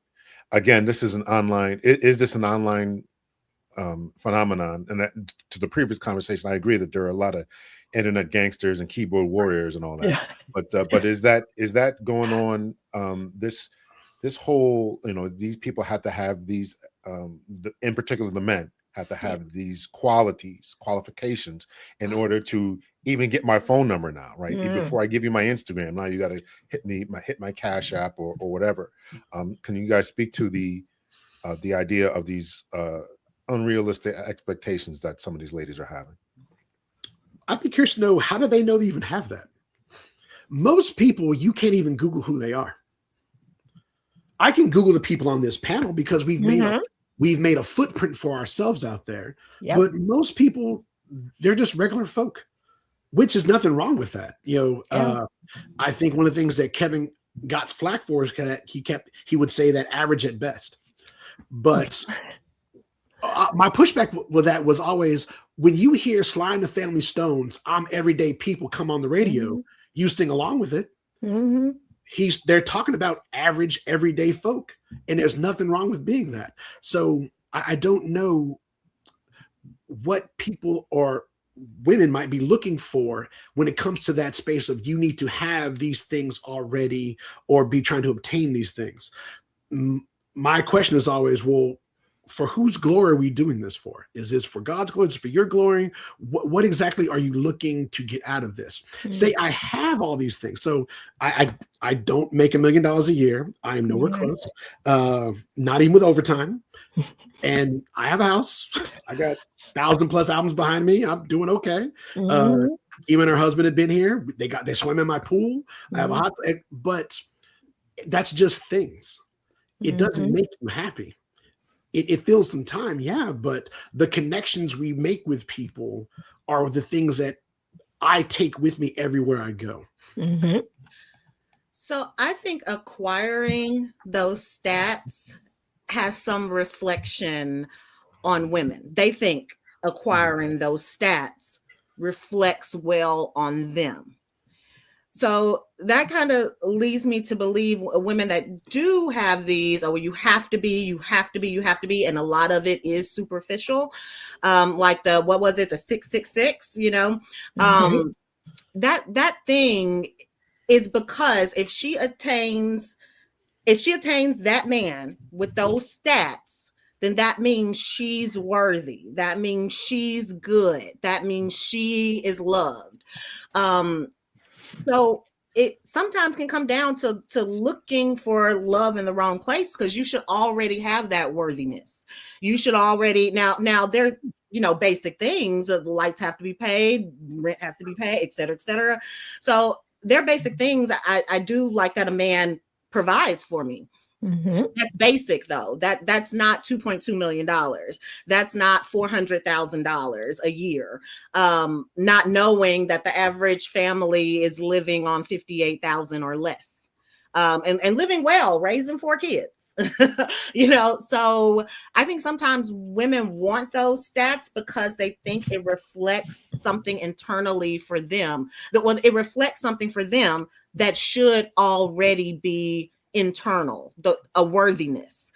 Again, this is an online. Is this an online phenomenon? And that, to the previous conversation, I agree that there are a lot of internet gangsters and keyboard warriors and all that. Yeah. But is that going on? This whole, these people have to have these, in particular the men have to have these qualifications in order to even get my phone number now, right? Before I give you my Instagram, now you got to hit my Cash App or whatever. Can you guys speak to the idea of these unrealistic expectations that some of these ladies are having? I'd be curious to know, how do they know they even have that? Most people, you can't even Google who they are. I can Google the people on this panel because we've made a footprint for ourselves out there. Yep. But most people, they're just regular folk, which is nothing wrong with that. I think one of the things that Kevin got flack for is that he would say that average at best. But my pushback with that was always, when you hear Sly and the Family Stones, I'm Everyday People come on the radio, you sing along with it. They're talking about average, everyday folk, and there's nothing wrong with being that. So I don't know what people or women might be looking for when it comes to that space of, you need to have these things already or be trying to obtain these things. My question is always, well, for whose glory are we doing this for? Is this for God's glory? Is this for your glory? What exactly are you looking to get out of this? Say, I have all these things. So I don't make $1 million a year. I am nowhere close. Not even with overtime. And I have a house. I got 1,000+ albums behind me. I'm doing okay. Even her husband had been here. They swim in my pool. I have a hot, but that's just things. It doesn't make you happy. It fills some time, but the connections we make with people are the things that I take with me everywhere I go. So I think acquiring those stats has some reflection on women. They think acquiring those stats reflects well on them. So that kind of leads me to believe women that do have these, oh, you have to be, and a lot of it is superficial. Like what was it, the 666, that thing is because if she attains that man with those stats, then that means she's worthy. That means she's good. That means she is loved. So it sometimes can come down to looking for love in the wrong place, because you should already have that worthiness. You should already now there, basic things. The lights have to be paid, rent have to be paid, et cetera, et cetera. So they're basic things I do like that a man provides for me. Mm-hmm. That's basic though. That's not $2.2 million. That's not $400,000 a year. Not knowing that the average family is living on $58,000 or less. And living well, raising 4 kids. So I think sometimes women want those stats because they think it reflects something internally for them. It reflects something for them that should already be internal, a worthiness.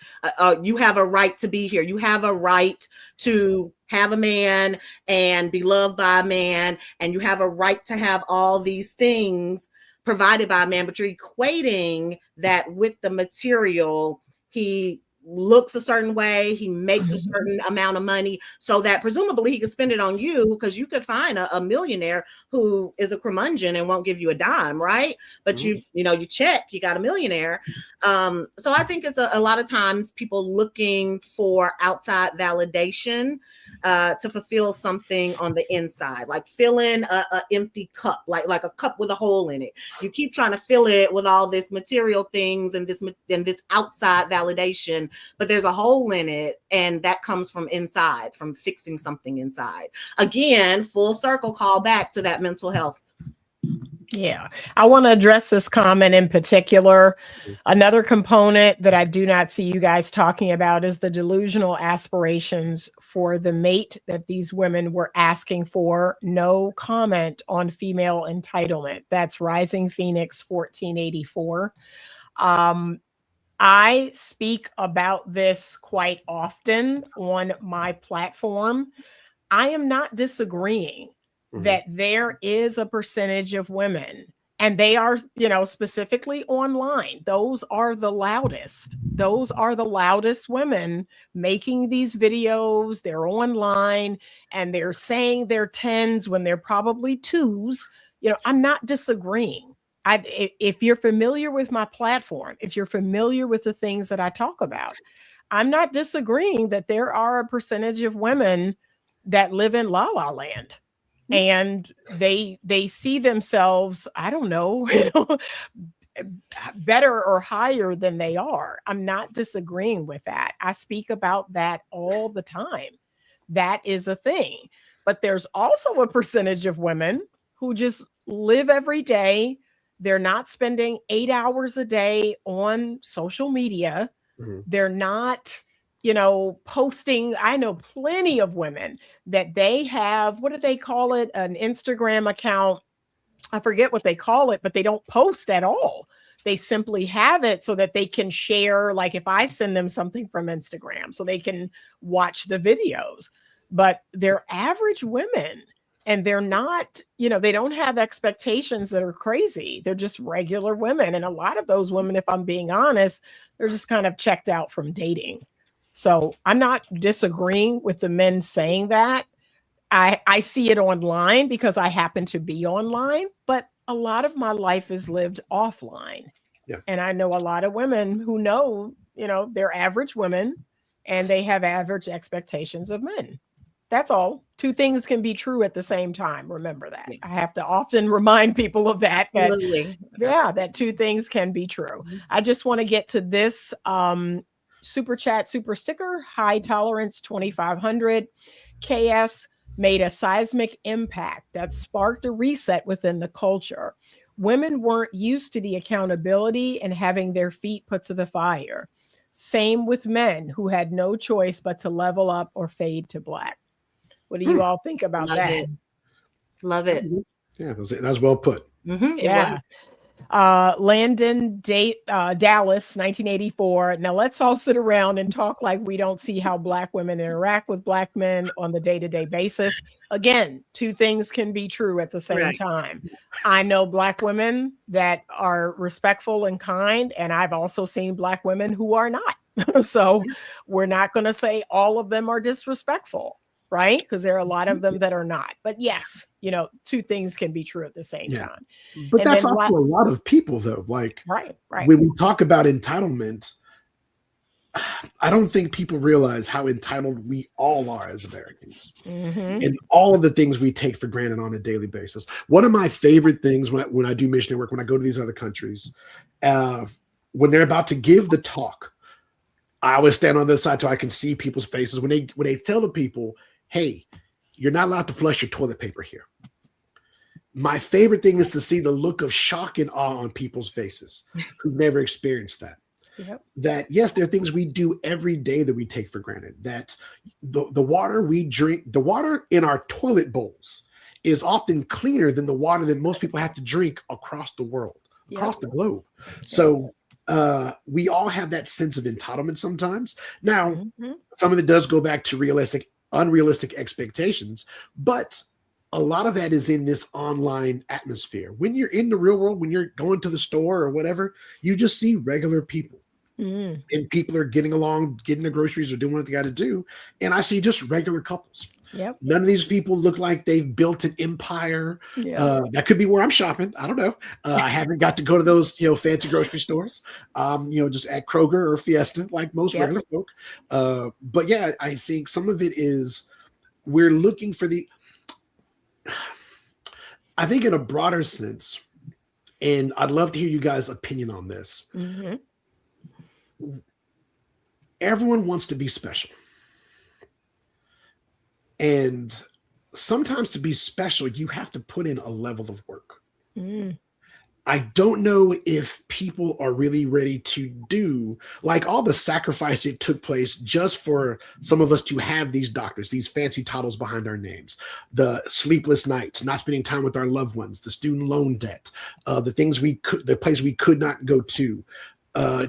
You have a right to be here. You have a right to have a man and be loved by a man, and you have a right to have all these things provided by a man, but you're equating that with the material. He looks a certain way, he makes a certain amount of money, so that presumably he could spend it on you, because you could find a millionaire who is a curmudgeon and won't give you a dime, right? But you check, you got a millionaire. So I think it's a lot of times people looking for outside validation to fulfill something on the inside, like filling a empty cup, like a cup with a hole in it. You keep trying to fill it with all this material things and this outside validation, but there's a hole in it, and that comes from inside, from fixing something inside. Again, full circle, call back to that mental health. Yeah, I want to address this comment in particular. Another component that I do not see you guys talking about is the delusional aspirations for the mate that these women were asking for. No comment on female entitlement. That's Rising Phoenix 1484. I speak about this quite often on my platform. I am not disagreeing that there is a percentage of women, and they are, specifically online. Those are the loudest. Those are the loudest women making these videos. They're online and they're saying they're 10s when they're probably 2s. I'm not disagreeing. If you're familiar with my platform, if you're familiar with the things that I talk about, I'm not disagreeing that there are a percentage of women that live in la la land. And they see themselves, I don't know, better or higher than they are. I'm not disagreeing with that. I speak about that all the time. That is a thing. But there's also a percentage of women who just live every day. They're not spending 8 hours a day on social media. They're not posting. I know plenty of women that they have, what do they call it? An Instagram account. I forget what they call it, but they don't post at all. They simply have it so that they can share, like if I send them something from Instagram, so they can watch the videos. But they're average women, and they're not, they don't have expectations that are crazy. They're just regular women. And a lot of those women, if I'm being honest, they're just kind of checked out from dating. So I'm not disagreeing with the men saying that. I see it online because I happen to be online, but a lot of my life is lived offline. Yeah. And I know a lot of women who know, they're average women and they have average expectations of men. That's all. Two things can be true at the same time. Remember that. I have to often remind people of that. Absolutely. That two things can be true. I just want to get to this super chat, super sticker, high tolerance 2500. KS made a seismic impact that sparked a reset within the culture. Women weren't used to the accountability and having their feet put to the fire. Same with men who had no choice but to level up or fade to black. What do you all think about Love that? it. Love it. Yeah, that's well put. Yeah. Landon Dallas, 1984. Now let's all sit around and talk like we don't see how Black women interact with Black men on the day-to-day basis. Again, two things can be true at the same time. I know Black women that are respectful and kind, and I've also seen Black women who are not. So we're not going to say all of them are disrespectful, right? Because there are a lot of them that are not. But yes, two things can be true at the same time. But And that's then also a lot of people, though. Like, right. when we talk about entitlement, I don't think people realize how entitled we all are as Americans, and all of the things we take for granted on a daily basis. One of my favorite things when I do missionary work, when I go to these other countries, when they're about to give the talk, I always stand on the other side so I can see people's faces when they tell the people, "Hey, you're not allowed to flush your toilet paper here." My favorite thing is to see the look of shock and awe on people's faces who've never experienced that. That yes, there are things we do every day that we take for granted. That the water we drink, the water in our toilet bowls is often cleaner than the water that most people have to drink across the world, across the globe. So we all have that sense of entitlement sometimes. Now, some of it does go back to unrealistic expectations, but a lot of that is in this online atmosphere. When you're in the real world, when you're going to the store or whatever, you just see regular people. And people are getting along, getting their groceries or doing what they got to do. And I see just regular couples. None of these people look like they've built an empire. That could be where I'm shopping. I don't know. I haven't got to go to those, fancy grocery stores, just at Kroger or Fiesta, like most regular folk. But yeah, I think some of it is we're looking for I think in a broader sense, and I'd love to hear you guys' opinion on this. Everyone wants to be special. And sometimes to be special, you have to put in a level of work. I don't know if people are really ready to do like all the sacrifice it took place just for some of us to have these doctors, these fancy titles behind our names, the sleepless nights, not spending time with our loved ones, the student loan debt, the place we could not go to,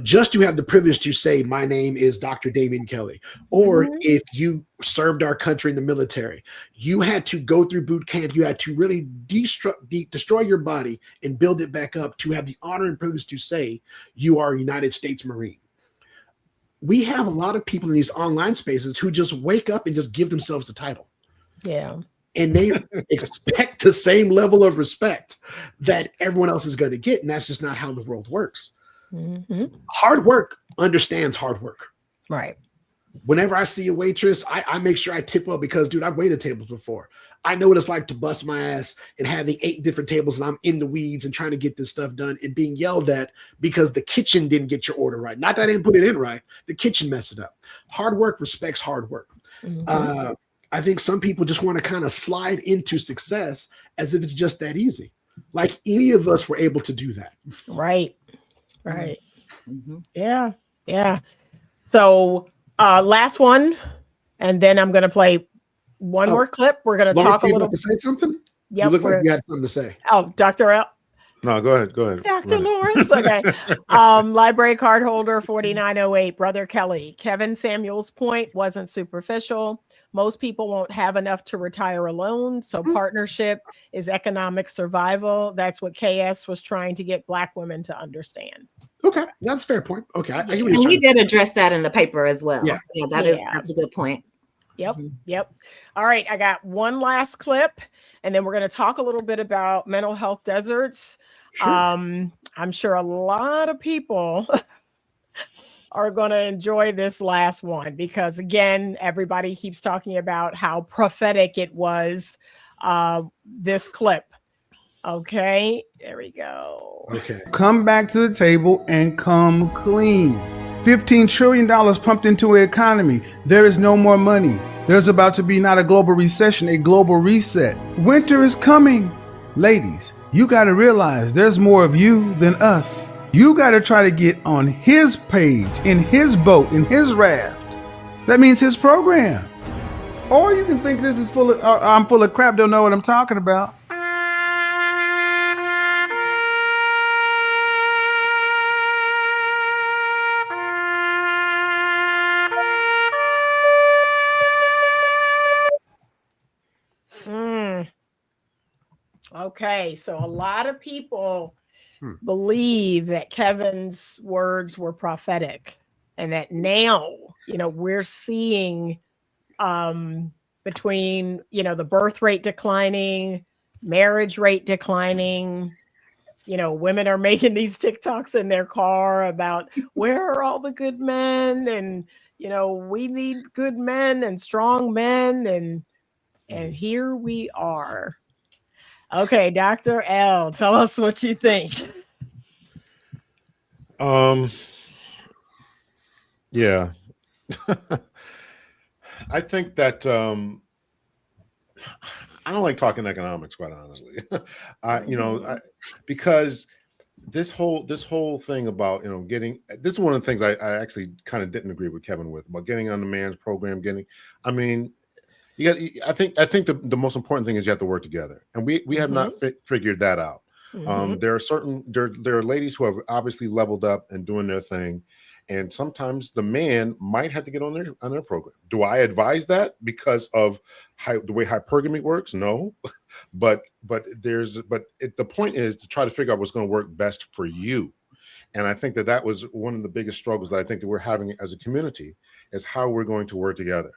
just to have the privilege to say, my name is Dr. Damian Kelly. Or if you served our country in the military, you had to go through boot camp. You had to really destroy your body and build it back up to have the honor and privilege to say you are a United States Marine. We have a lot of people in these online spaces who just wake up and just give themselves a title. And they expect the same level of respect that everyone else is going to get. And that's just not how the world works. Hard work understands hard work. Whenever I see a waitress, I make sure I tip well because, dude, I've waited tables before. I know what it's like to bust my ass and having 8 different tables and I'm in the weeds and trying to get this stuff done and being yelled at because the kitchen didn't get your order right. Not that I didn't put it in right. The kitchen messed it up. Hard work respects hard work. I think some people just want to kind of slide into success as if it's just that easy. Like any of us were able to do that. Yeah. So last one, and then I'm going to play one more clip. We're going to talk a little. To say something? Yep, you look like you had something to say. Oh, Dr. L. No, go ahead. Dr. Lawrence. Okay. Library card holder 4908, Brother Kelly. Kevin Samuel's point wasn't superficial. Most people won't have enough to retire alone. So partnership is economic survival. That's what KS was trying to get Black women to understand. Okay. That's a fair point. Okay. I get what and we did address that in the paper as well. That's a good point. Yep. All right. I got one last clip and then we're going to talk a little bit about mental health deserts. I'm sure a lot of people are going to enjoy this last one because again, everybody keeps talking about how prophetic it was, this clip. Okay, there we go. Okay. Come back to the table and come clean. $15 trillion pumped into an economy. There is no more money. There's about to be not a global recession, a global reset. Winter is coming. Ladies, you got to realize there's more of you than us. You got to try to get on his page, in his boat, in his raft. That means his program. Or you can think this is full of, I'm full of crap, don't know what I'm talking about. Okay, so a lot of people believe that Kevin's words were prophetic, and that now, we're seeing between, the birth rate declining, marriage rate declining, women are making these TikToks in their car about where are all the good men, and we need good men and strong men, and here we are. Okay, Dr. L, tell us what you think. Yeah. I think that I don't like talking economics, quite honestly. Because this whole thing about getting, this is one of the things I actually kind of didn't agree with Kevin with, about getting on the man's program. I think the most important thing is you have to work together, and we have not figured that out. There are ladies who have obviously leveled up and doing their thing, and sometimes the man might have to get on their program. Do I advise that because of the way hypergamy works? No, but the point is to try to figure out what's going to work best for you. And I think that was one of the biggest struggles that I think that we're having as a community, is how we're going to work together.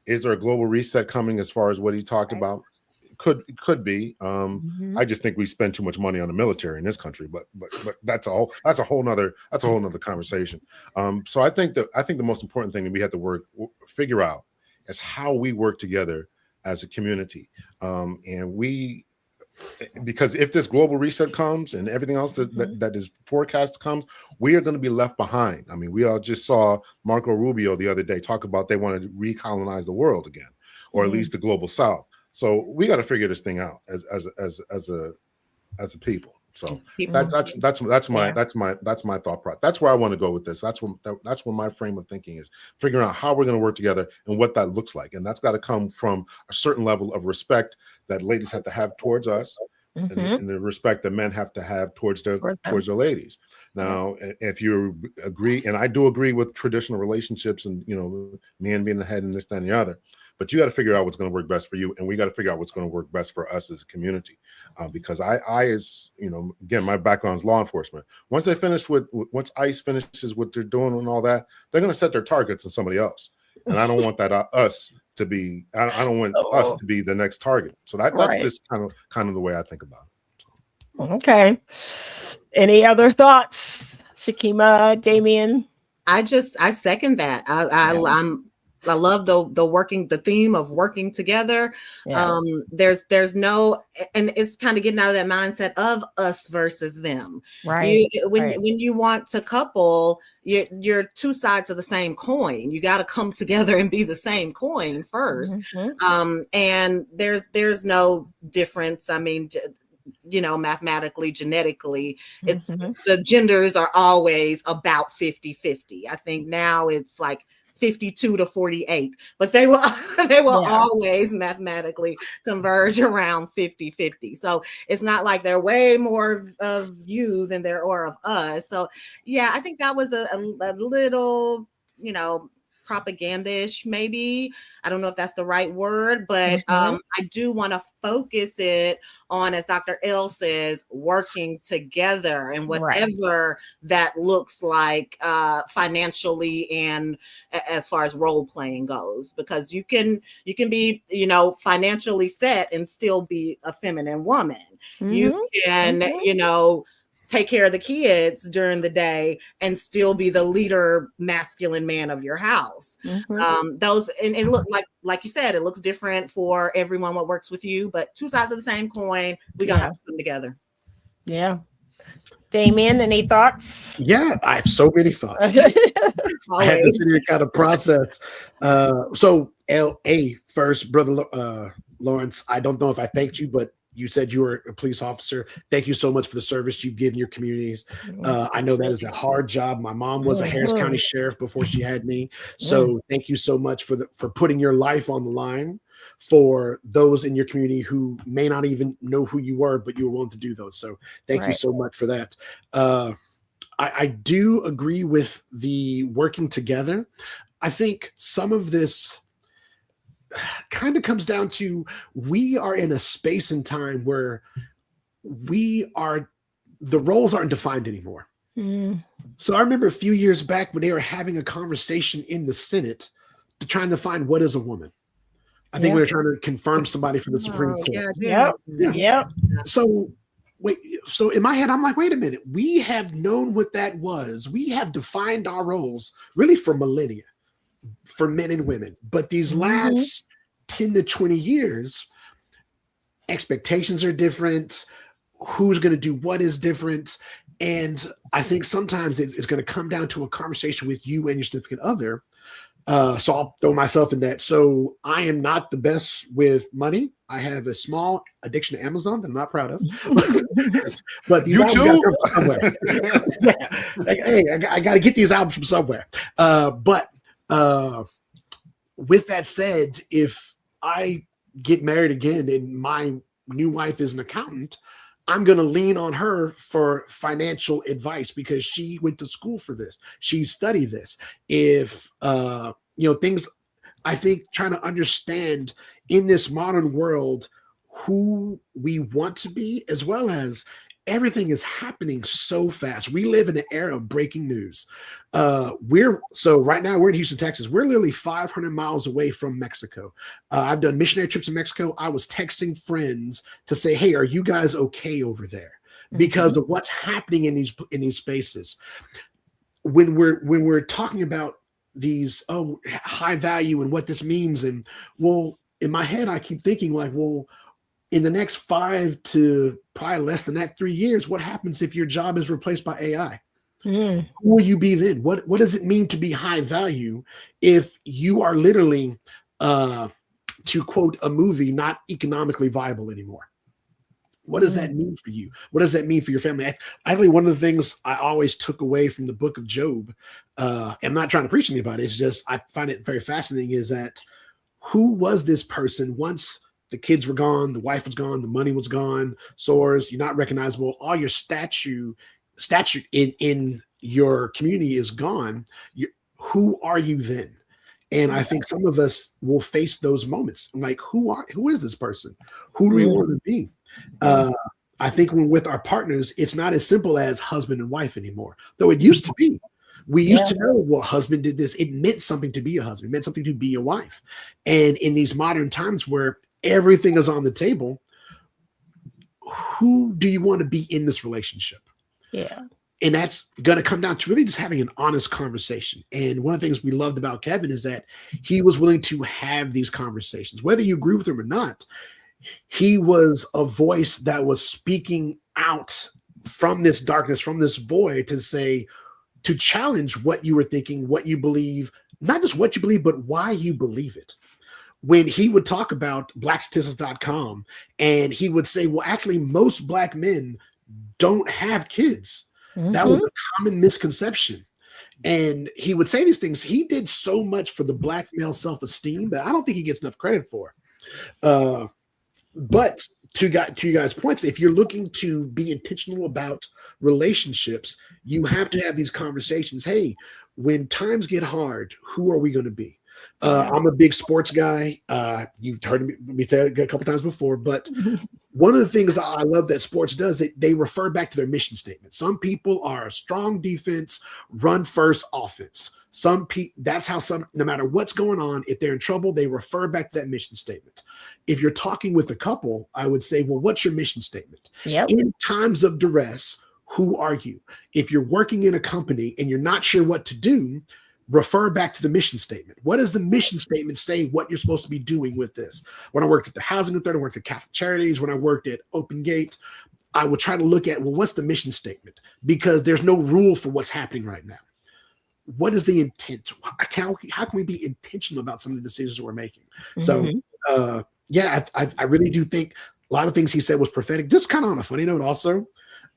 Is there a global reset coming as far as what he talked about? Could be. I just think we spend too much money on the military in this country, but that's a whole nother conversation. So I think the most important thing that we have to figure out is how we work together as a community. Because if this global reset comes and everything else that is forecast comes, we are going to be left behind. I mean, we all just saw Marco Rubio the other day talk about they want to recolonize the world again, or at least the global South. So we got to figure this thing out as a people. So that's my thought process. That's where I want to go with this. That's what my frame of thinking is, figuring out how we're going to work together and what that looks like. And that's got to come from a certain level of respect that ladies have to have towards us, and the respect that men have to have towards their ladies. Now, if you agree, and I do agree with traditional relationships and man being the head and this, that, and the other, but you got to figure out what's going to work best for you, and we got to figure out what's going to work best for us as a community. Because again, my background is law enforcement. Once ICE finishes what they're doing and all that, they're going to set their targets on somebody else, and I don't want that us to be. I don't want us to be the next target. So that's just kind of the way I think about it. So. Okay. Any other thoughts, Shakima, Damien? I second that. I love the theme of working together. Yeah. There's no, and it's kind of getting out of that mindset of us versus them. Right. When you want to couple, you're two sides of the same coin. You got to come together and be the same coin first. And there's no difference. I mean, mathematically, genetically, it's the genders are always about 50-50. I think now it's like 52 to 48, but they will always mathematically converge around 50-50. So it's not like they're way more of you than there are of us. So yeah, I think that was a little, propagandish, maybe. I don't know if that's the right word, but I do want to focus it on, as Dr. L says, working together and whatever that looks like financially and as far as role playing goes, because you can be, financially set and still be a feminine woman. You can, take care of the kids during the day and still be the leader masculine man of your house. Those and look like you said, it looks different for everyone what works with you, but two sides of the same coin. We gotta have to come together. Yeah. Damien, any thoughts? Yeah, I have so many thoughts. I had to sit here and kind of process. So LA first, brother Lawrence, I don't know if I thanked you, but you said you were a police officer. Thank you so much for the service you've given your communities. I know that is a hard job. My mom was a Harris County sheriff before she had me. So thank you so much for putting your life on the line for those in your community who may not even know who you were, but you were willing to do those. So thank you so much for that. I do agree with the working together. I think some of this kind of comes down to, we are in a space and time where the roles aren't defined anymore. So I remember a few years back when they were having a conversation in the Senate to trying to find what is a woman. I think we were trying to confirm somebody for the Supreme Court. Yep. So in my head, I'm like, wait a minute. We have known what that was. We have defined our roles really for millennia, for men and women. But these last 10 to 20 years, expectations are different. Who's going to do what is different. And I think sometimes it's going to come down to a conversation with you and your significant other. So I'll throw myself in that. So I am not the best with money. I have a small addiction to Amazon that I'm not proud of. But these albums gotta come from somewhere. Hey, I got to get these albums from somewhere. But with that said, if I get married again and my new wife is an accountant, I'm going to lean on her for financial advice because she went to school for this. She studied this. If, things, I think trying to understand in this modern world who we want to be, as well as everything is happening so fast. We live in an era of breaking news. Right now we're in Houston, Texas. We're literally 500 miles away from Mexico. I've done missionary trips in Mexico. I was texting friends to say, hey, are you guys okay over there? Because of what's happening in these spaces. When we're talking about these high value and what this means, and in my head, I keep thinking in the next 5 to probably less than that 3 years, what happens if your job is replaced by AI? Who will you be then? What does it mean to be high value if you are literally, to quote a movie, not economically viable anymore? What does that mean for you? What does that mean for your family? I think one of the things I always took away from the book of Job, I'm not trying to preach anybody, it's just I find it very fascinating, is that who was this person once the kids were gone, the wife was gone, the money was gone, sores, you're not recognizable, all your stature in your community is gone. Who are you then? And I think some of us will face those moments. Like, who is this person? Who do we want to be? I think when with our partners, it's not as simple as husband and wife anymore, though it used to be. We used to know, well, husband did this. It meant something to be a husband. It meant something to be a wife. And in these modern times where everything is on the table, who do you want to be in this relationship? Yeah. And that's going to come down to really just having an honest conversation. And one of the things we loved about Kevin is that he was willing to have these conversations, whether you agree with him or not. He was a voice that was speaking out from this darkness, from this void, to challenge what you were thinking, what you believe, not just what you believe, but why you believe it. When he would talk about blackstatistics.com, and he would say, well, actually, most Black men don't have kids. That was a common misconception. And he would say these things. He did so much for the Black male self-esteem that I don't think he gets enough credit for. But to you guys' points, if you're looking to be intentional about relationships, you have to have these conversations. Hey, when times get hard, who are we going to be? I'm a big sports guy. You've heard me say it a couple times before, but one of the things I love that sports does, they refer back to their mission statement. Some people are a strong defense, run first offense. That's how no matter what's going on, if they're in trouble, they refer back to that mission statement. If you're talking with a couple, I would say, well, what's your mission statement? Yep. In times of duress, who are you? If you're working in a company and you're not sure what to do, refer back to the mission statement. What does the mission statement say what you're supposed to be doing with this? When I worked at the Housing Authority, I worked at Catholic Charities, when I worked at Open Gate, I would try to look at, well, what's the mission statement? Because there's no rule for what's happening right now. What is the intent? How can we be intentional about some of the decisions we're making? So, I really do think A lot of things he said was prophetic. Just kind of on a funny note, also,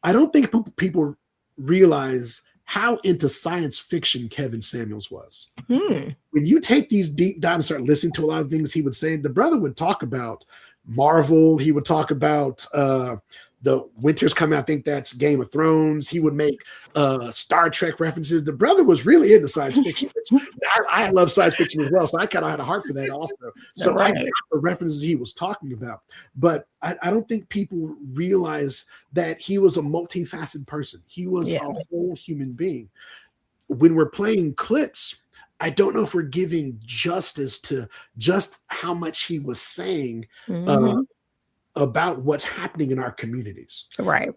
I don't think people realize how into science fiction Kevin Samuels was. When you take these deep dives and start listening to a lot of things he would say, the brother would talk about Marvel. He would talk about the Winter's Coming. I think that's Game of Thrones. He would make Star Trek references. The brother was really into science fiction. I love science fiction as well, so I kind of had a heart for that also. So I got the references he was talking about. But I don't think people realize that he was a multifaceted person. He was a whole human being. When we're playing clips, I don't know if we're giving justice to just how much he was saying about what's happening in our communities. Right.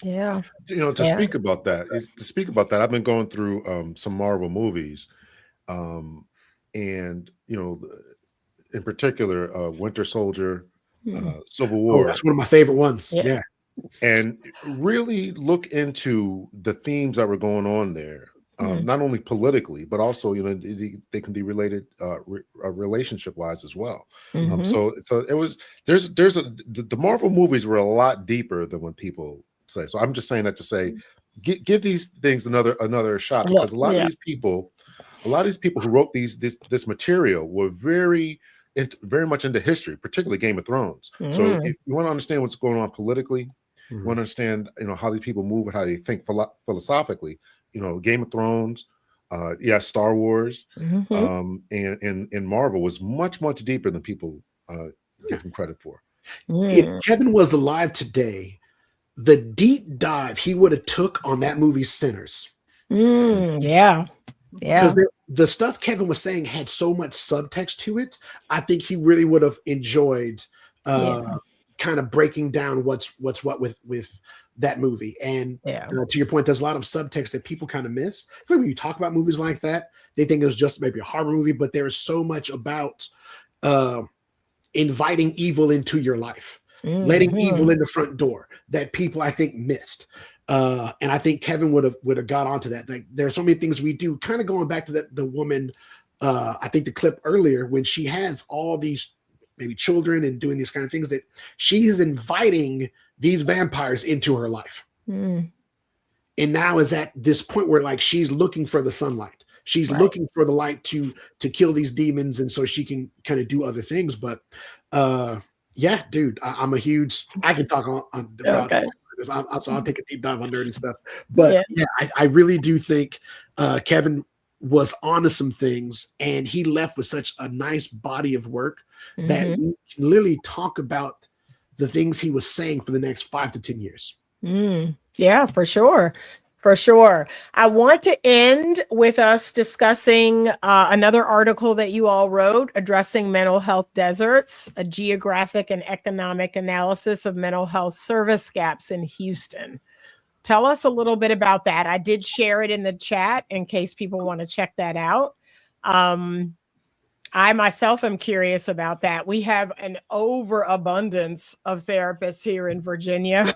Yeah. To speak about that, I've been going through some Marvel movies, and in particular, Winter Soldier, Civil War. Oh, that's one of my favorite ones. Yeah. And really look into the themes that were going on there. Not only politically, but also, they can be related relationship wise as well. So it was, the Marvel movies were a lot deeper than what people say. So I'm just saying that to say, give these things another shot, because a lot of these people who wrote this material were very much into history, particularly Game of Thrones. So if you want to understand what's going on politically, you want to understand, how these people move and how they think philosophically. Game of Thrones, Star Wars, and Marvel was much deeper than people give him credit for. If Kevin was alive today, the deep dive he would have took on that movie Sinners. Because the stuff Kevin was saying had so much subtext to it. I think he really would have enjoyed kind of breaking down what's what with that movie. And to your point, there's a lot of subtext that people kind of miss. When you talk about movies like that, they think it was just maybe a horror movie, but there is so much about inviting evil into your life, letting evil in the front door that people, I think, missed. And I think Kevin would have got onto that. Like, there are so many things we do, kind of going back to the woman, I think the clip earlier, when she has all these maybe children and doing these kind of things, that she is inviting these vampires into her life. And now is at this point where, like, she's looking for the sunlight. She's looking for the light to kill these demons, and so she can kind of do other things. But dude, I'm a huge, I can talk on so I'll take a deep dive on nerdy stuff. But I really do think Kevin was onto some things, and he left with such a nice body of work that we can literally talk about the things he was saying for the next 5 to 10 years. Yeah, for sure. For sure. I want to end with us discussing another article that you all wrote, Addressing Mental Health Deserts, a geographic and economic analysis of mental health service gaps in Houston. Tell us a little bit about that. I did share it in the chat in case people want to check that out. I myself am curious about that. We have an overabundance of therapists here in Virginia.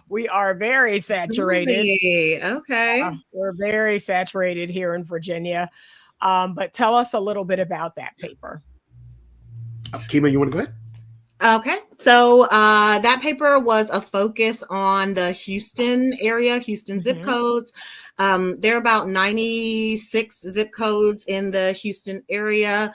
We are very saturated. Really? Okay. We're very saturated here in Virginia. But tell us a little bit about that paper. Kima, you want to go ahead? Okay, so that paper was a focus on the Houston area, Houston zip codes. There are about 96 zip codes in the Houston area.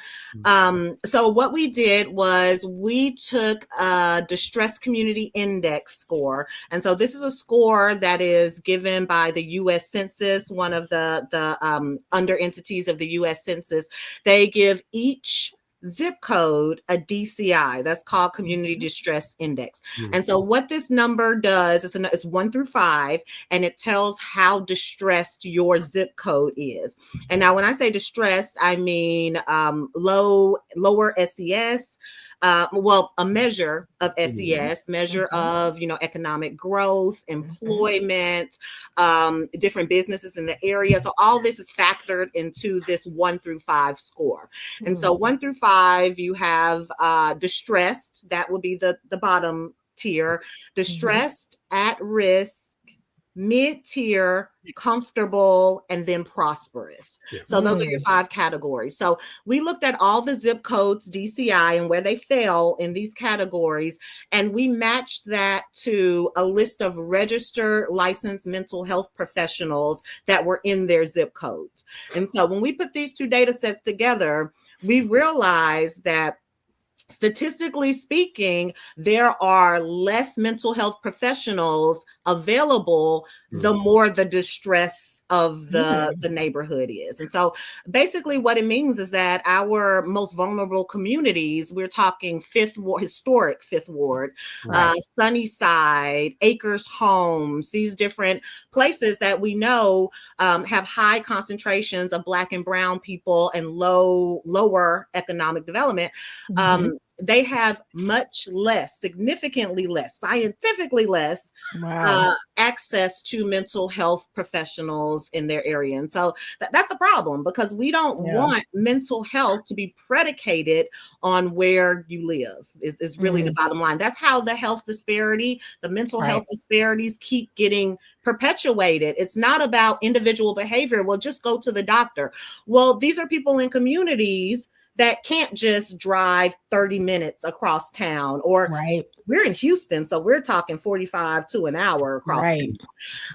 So what we did was we took a Distress Community Index score. And so this is a score that is given by the U.S. Census, one of the under entities of the U.S. Census. They give each zip code a DCI, that's called Community Distress Index. And so what this number does is it's 1 through 5, and it tells how distressed your zip code is. And now when I say distressed, I mean lower SES, a measure of SES, measure of, economic growth, employment, different businesses in the area. So all this is factored into this 1 through 5 score. And so 1 through 5, you have distressed, that would be the bottom tier, distressed, at risk, mid-tier, comfortable, and then prosperous. Yeah. So those are your 5 categories. So we looked at all the zip codes, DCI, and where they fell in these categories, and we matched that to a list of registered licensed mental health professionals that were in their zip codes. And so when we put these 2 data sets together, we realized that statistically speaking, there are less mental health professionals available the more the distress of the neighborhood is. And so basically what it means is that our most vulnerable communities, we're talking historic Fifth Ward, Sunnyside, Acres Homes, these different places that we know have high concentrations of Black and brown people and lower economic development. They have much less, significantly less, scientifically less access to mental health professionals in their area. And so that's a problem, because we don't want mental health to be predicated on where you live, is really the bottom line. That's how the health disparity, the mental health disparities keep getting perpetuated. It's not about individual behavior. Well, just go to the doctor. Well, these are people in communities that can't just drive 30 minutes across town, or we're in Houston, so we're talking 45 to an hour across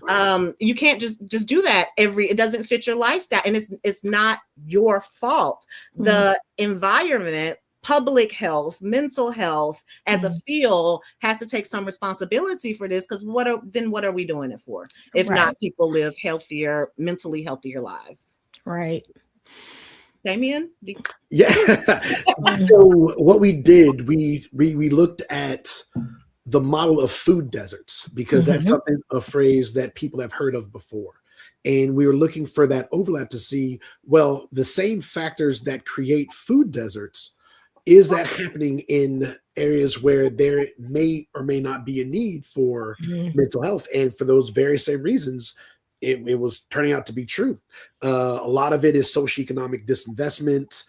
town. You can't just do that it doesn't fit your lifestyle, and it's not your fault. The environment, public health, mental health as a field has to take some responsibility for this, because what are we doing it for if not people live healthier, mentally healthier lives? Damien? Yeah. So what we did, we looked at the model of food deserts, because that's a phrase that people have heard of before. And we were looking for that overlap to see, well, the same factors that create food deserts, is that happening in areas where there may or may not be a need for mental health? And for those very same reasons, it was turning out to be true. A lot of it is socioeconomic disinvestment.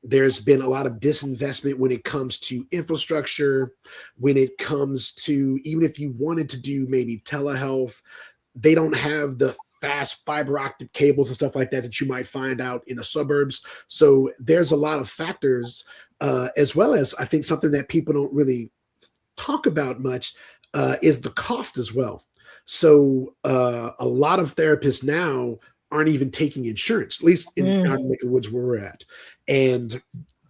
There's been a lot of disinvestment when it comes to infrastructure, when it comes to, even if you wanted to do maybe telehealth, they don't have the fast fiber optic cables and stuff like that you might find out in the suburbs. So there's a lot of factors, as well as I think something that people don't really talk about much is the cost as well. So a lot of therapists now aren't even taking insurance, at least in our neck of the woods where we're at. And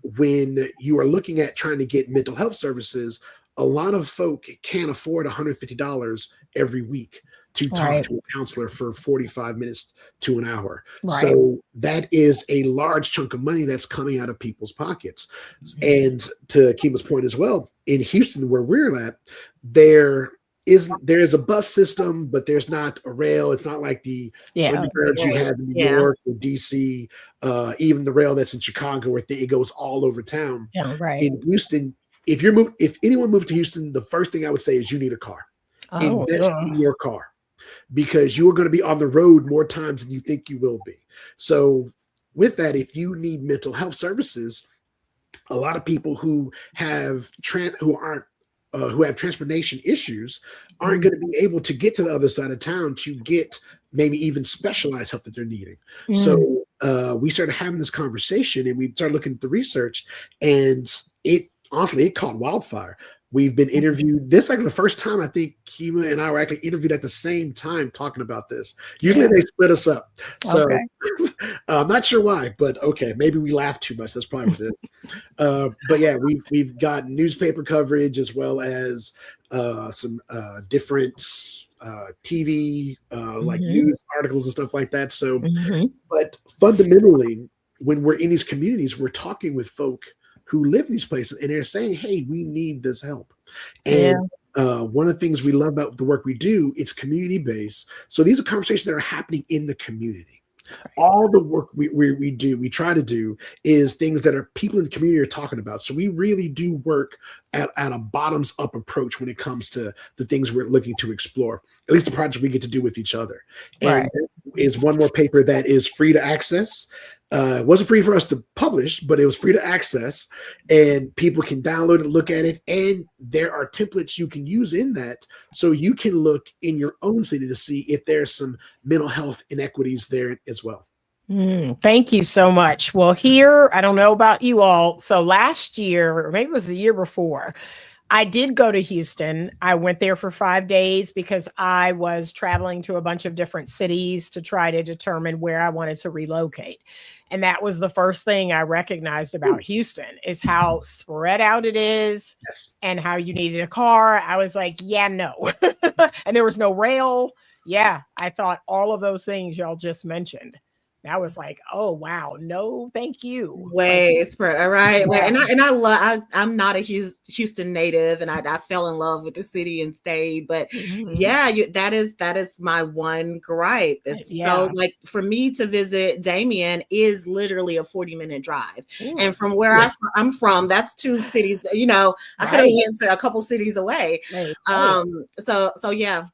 when you are looking at trying to get mental health services, a lot of folk can't afford $150 every week to talk to a counselor for 45 minutes to an hour. So that is a large chunk of money that's coming out of people's pockets. And to Kima's point as well, in Houston, where we're at, there is a bus system, but there's not a rail. It's not like the undergrounds you have in New York or DC, even the rail that's in Chicago, where it goes all over town. In Houston, if anyone moved to Houston, the first thing I would say is you need a car. Invest in your car, because you are going to be on the road more times than you think you will be. So with that, if you need mental health services, a lot of people who have transportation issues aren't going to be able to get to the other side of town to get maybe even specialized help that they're needing. So we started having this conversation, and we started looking at the research, and it caught wildfire. We've been interviewed. This is like the first time I think Kima and I were actually interviewed at the same time talking about this. Usually they split us up. So I'm not sure why, but okay, maybe we laugh too much. That's probably what it is. But yeah, we've got newspaper coverage as well as some different TV, like news articles and stuff like that. So, but fundamentally, when we're in these communities, we're talking with folk who live in these places, and they're saying, hey, we need this help. And one of the things we love about the work we do, it's community-based. So these are conversations that are happening in the community. All the work we try to do is things that are people in the community are talking about. So we really do work at a bottoms-up approach when it comes to the things we're looking to explore, at least the projects we get to do with each other. And is one more paper that is free to access. It wasn't free for us to publish, but it was free to access, and people can download it, look at it, and there are templates you can use in that, so you can look in your own city to see if there's some mental health inequities there as well. Thank you so much. Well, here, I don't know about you all. So last year, or maybe it was the year before, I did go to Houston. I went there for 5 days because I was traveling to a bunch of different cities to try to determine where I wanted to relocate. And that was the first thing I recognized about Houston, is how spread out it is. Yes. And how you needed a car. I was like, yeah, no. And there was no rail. Yeah, I thought all of those things y'all just mentioned. I was like, oh wow, no, thank you. Way spread, all right. Yeah. And I'm not a Houston native, and I fell in love with the city and stayed. But yeah, that is my one gripe. It's so, like, for me to visit Damien is literally a 40-minute drive, and from where I'm from, that's 2 cities. You know, I could have went to a couple cities away. So yeah.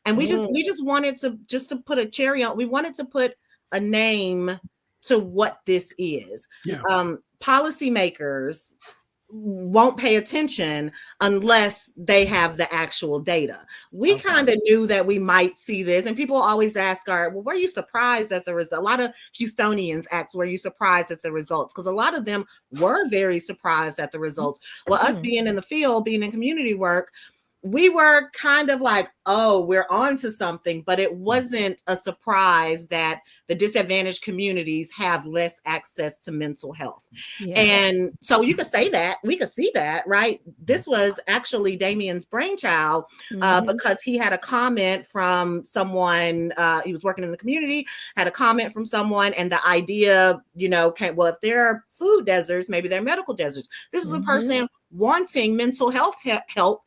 And we just wanted to put a cherry on. We wanted to put a name to what this is. Policymakers won't pay attention unless they have the actual data. We kind of knew that we might see this, and people always ask, well, were you surprised at the result? A lot of Houstonians ask, were you surprised at the results? Because a lot of them were very surprised at the results. Well, us being in the field, being in community work, we were kind of like, oh, we're on to something, but it wasn't a surprise that the disadvantaged communities have less access to mental health. And so you could say that, we could see that, right? This was actually Damien's brainchild because he had a comment from someone, he was working in the community, had a comment from someone, and the idea, you know, well, if there are food deserts, maybe they're medical deserts. This is a person wanting mental health help,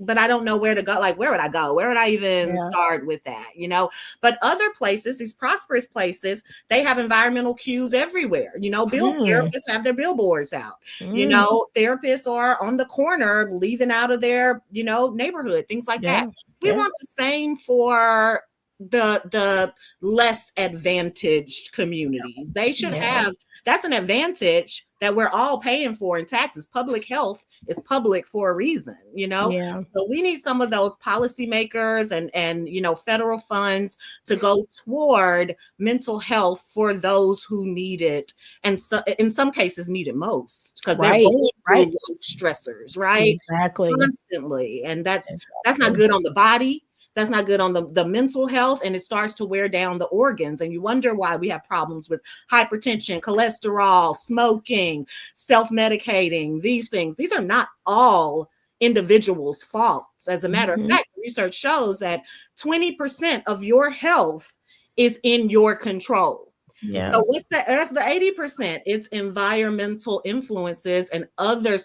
but I don't know where to go. Like, where would I go? Where would I even start with that? You know, but other places, these prosperous places, they have environmental cues everywhere. You know, therapists have their billboards out. You know, therapists are on the corner leaving out of their, you know, neighborhood, things like that. We want the same for the less advantaged communities. They should have. That's an advantage that we're all paying for in taxes. Public health is public for a reason, you know? So we need some of those policymakers and you know, federal funds to go toward mental health for those who need it. And so in some cases need it most, because they're going through stressors, right? Exactly. Constantly. And that's not good on the body. That's not good on the mental health, and it starts to wear down the organs. And you wonder why we have problems with hypertension, cholesterol, smoking, self-medicating, these things. These are not all individuals' faults. As a matter of fact, research shows that 20% of your health is in your control. So that's the 80%. It's environmental influences and other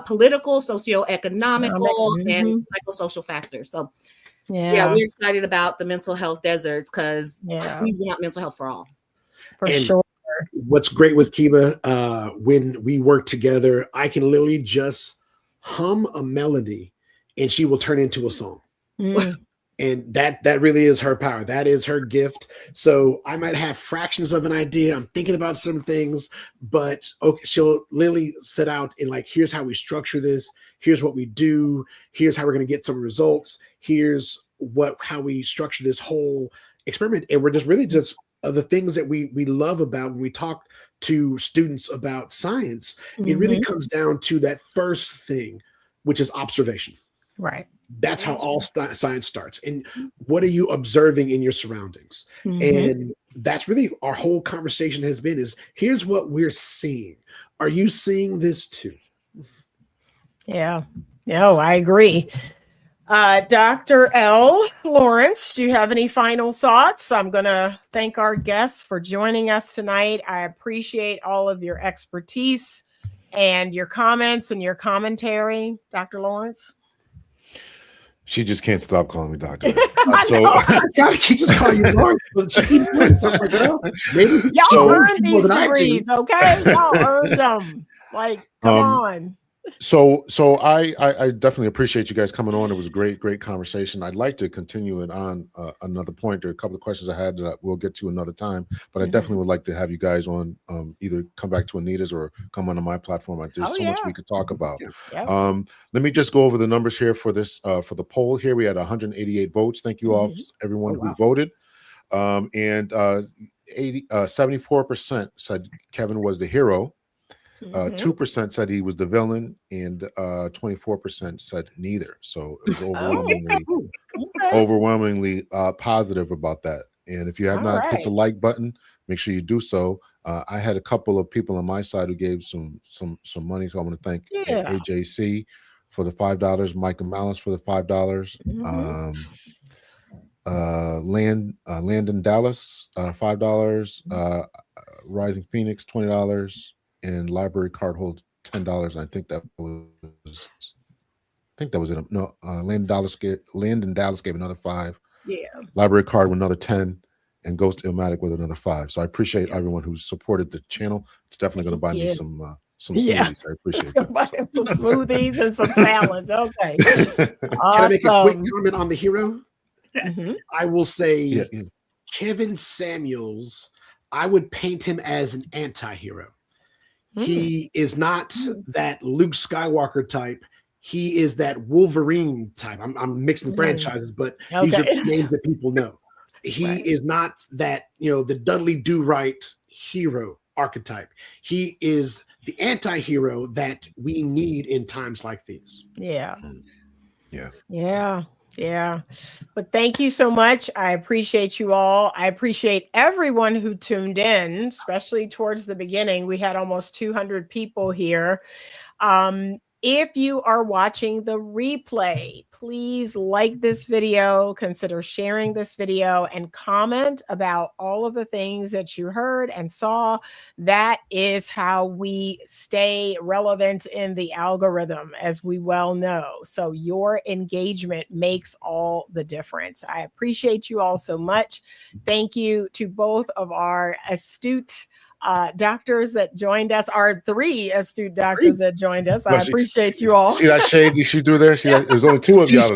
political, socio-economical, and psychosocial factors. So we're excited about the mental health deserts because we want mental health for all. For sure. What's great with Kima, when we work together, I can literally just hum a melody and she will turn into a song. And that really is her power. That is her gift. So I might have fractions of an idea. I'm thinking about some things, but she'll literally set out and like, here's how we structure this. Here's what we do. Here's how we're going to get some results. Here's how we structure this whole experiment. And we're just really just the things that we love about when we talk to students about science. It really comes down to that first thing, which is observation. Right. That's how all science starts. And what are you observing in your surroundings? And that's really our whole conversation has been is here's what we're seeing. Are you seeing this too? Yeah. No, I agree. Dr. L. Lawrence, do you have any final thoughts? I'm going to thank our guests for joining us tonight. I appreciate all of your expertise and your comments and your commentary, Dr. Lawrence. She just can't stop calling me doctor. She just call you Lawrence. Y'all earned these degrees, okay? Y'all earned them. Like, come on. So I definitely appreciate you guys coming on. It was a great conversation. I'd like to continue it on another point. There are a couple of questions I had that we'll get to another time, but I definitely would like to have you guys on, either come back to Anita's or come onto my platform. There's so much we could talk about. Let me just go over the numbers here for this, for the poll here. We had 188 votes. Thank you all, everyone who voted. And 74% said Kevin was the hero. 2% said he was the villain, and 24% said neither. So it was overwhelmingly positive about that. And if you have not hit the like button, make sure you do so. I had a couple of people on my side who gave some money, so I want to thank AJC for the $5, Michael Malice for the $5, Landon Dallas $5, Rising Phoenix $20. And Library Card holds $10. I think that was it. No, Landon Dallas gave another $5. Yeah. Library Card with another 10, and Ghost Illmatic with another 5. So I appreciate everyone who supported the channel. It's definitely going to buy me some smoothies. I appreciate that. Some smoothies and some salads. Okay. Can I make a quick comment on the hero? I will say Kevin Samuels, I would paint him as an anti-hero. He is not that Luke Skywalker type. He is that Wolverine type. I'm mixing franchises, but these are names that people know. He is not that, the Dudley Do-Right hero archetype. He is the anti-hero that we need in times like these. Yeah. But thank you so much. I appreciate you all. I appreciate everyone who tuned in, especially towards the beginning. We had almost 200 people here. If you are watching the replay, please like this video, consider sharing this video, and comment about all of the things that you heard and saw. That is how we stay relevant in the algorithm, as we well know. So your engagement makes all the difference. I appreciate you all so much. Thank you to both of our astute doctors that joined us, our 3 astute doctors that joined us. I appreciate you all. See that shade she threw there? There's only 2 of y'all.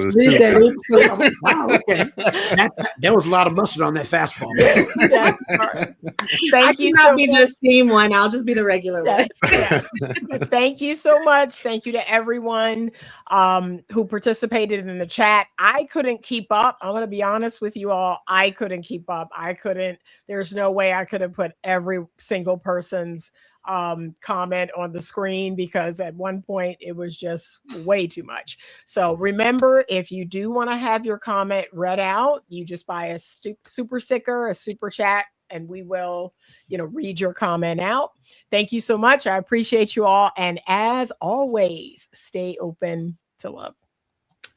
Wow, okay. That was a lot of mustard on that fastball. Thank you. I'll be the steam one. I'll just be the regular one. Thank you so much. Thank you to everyone who participated in the chat. I couldn't keep up. I'm going to be honest with you all. I couldn't keep up. There's no way I could have put every single person's comment on the screen, because at one point it was just way too much. So remember, if you do want to have your comment read out, you just buy a super sticker, a super chat, and we will, read your comment out. Thank you so much. I appreciate you all. And as always, stay open to love.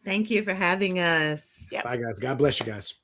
Thank you for having us. Bye, guys. God bless you guys.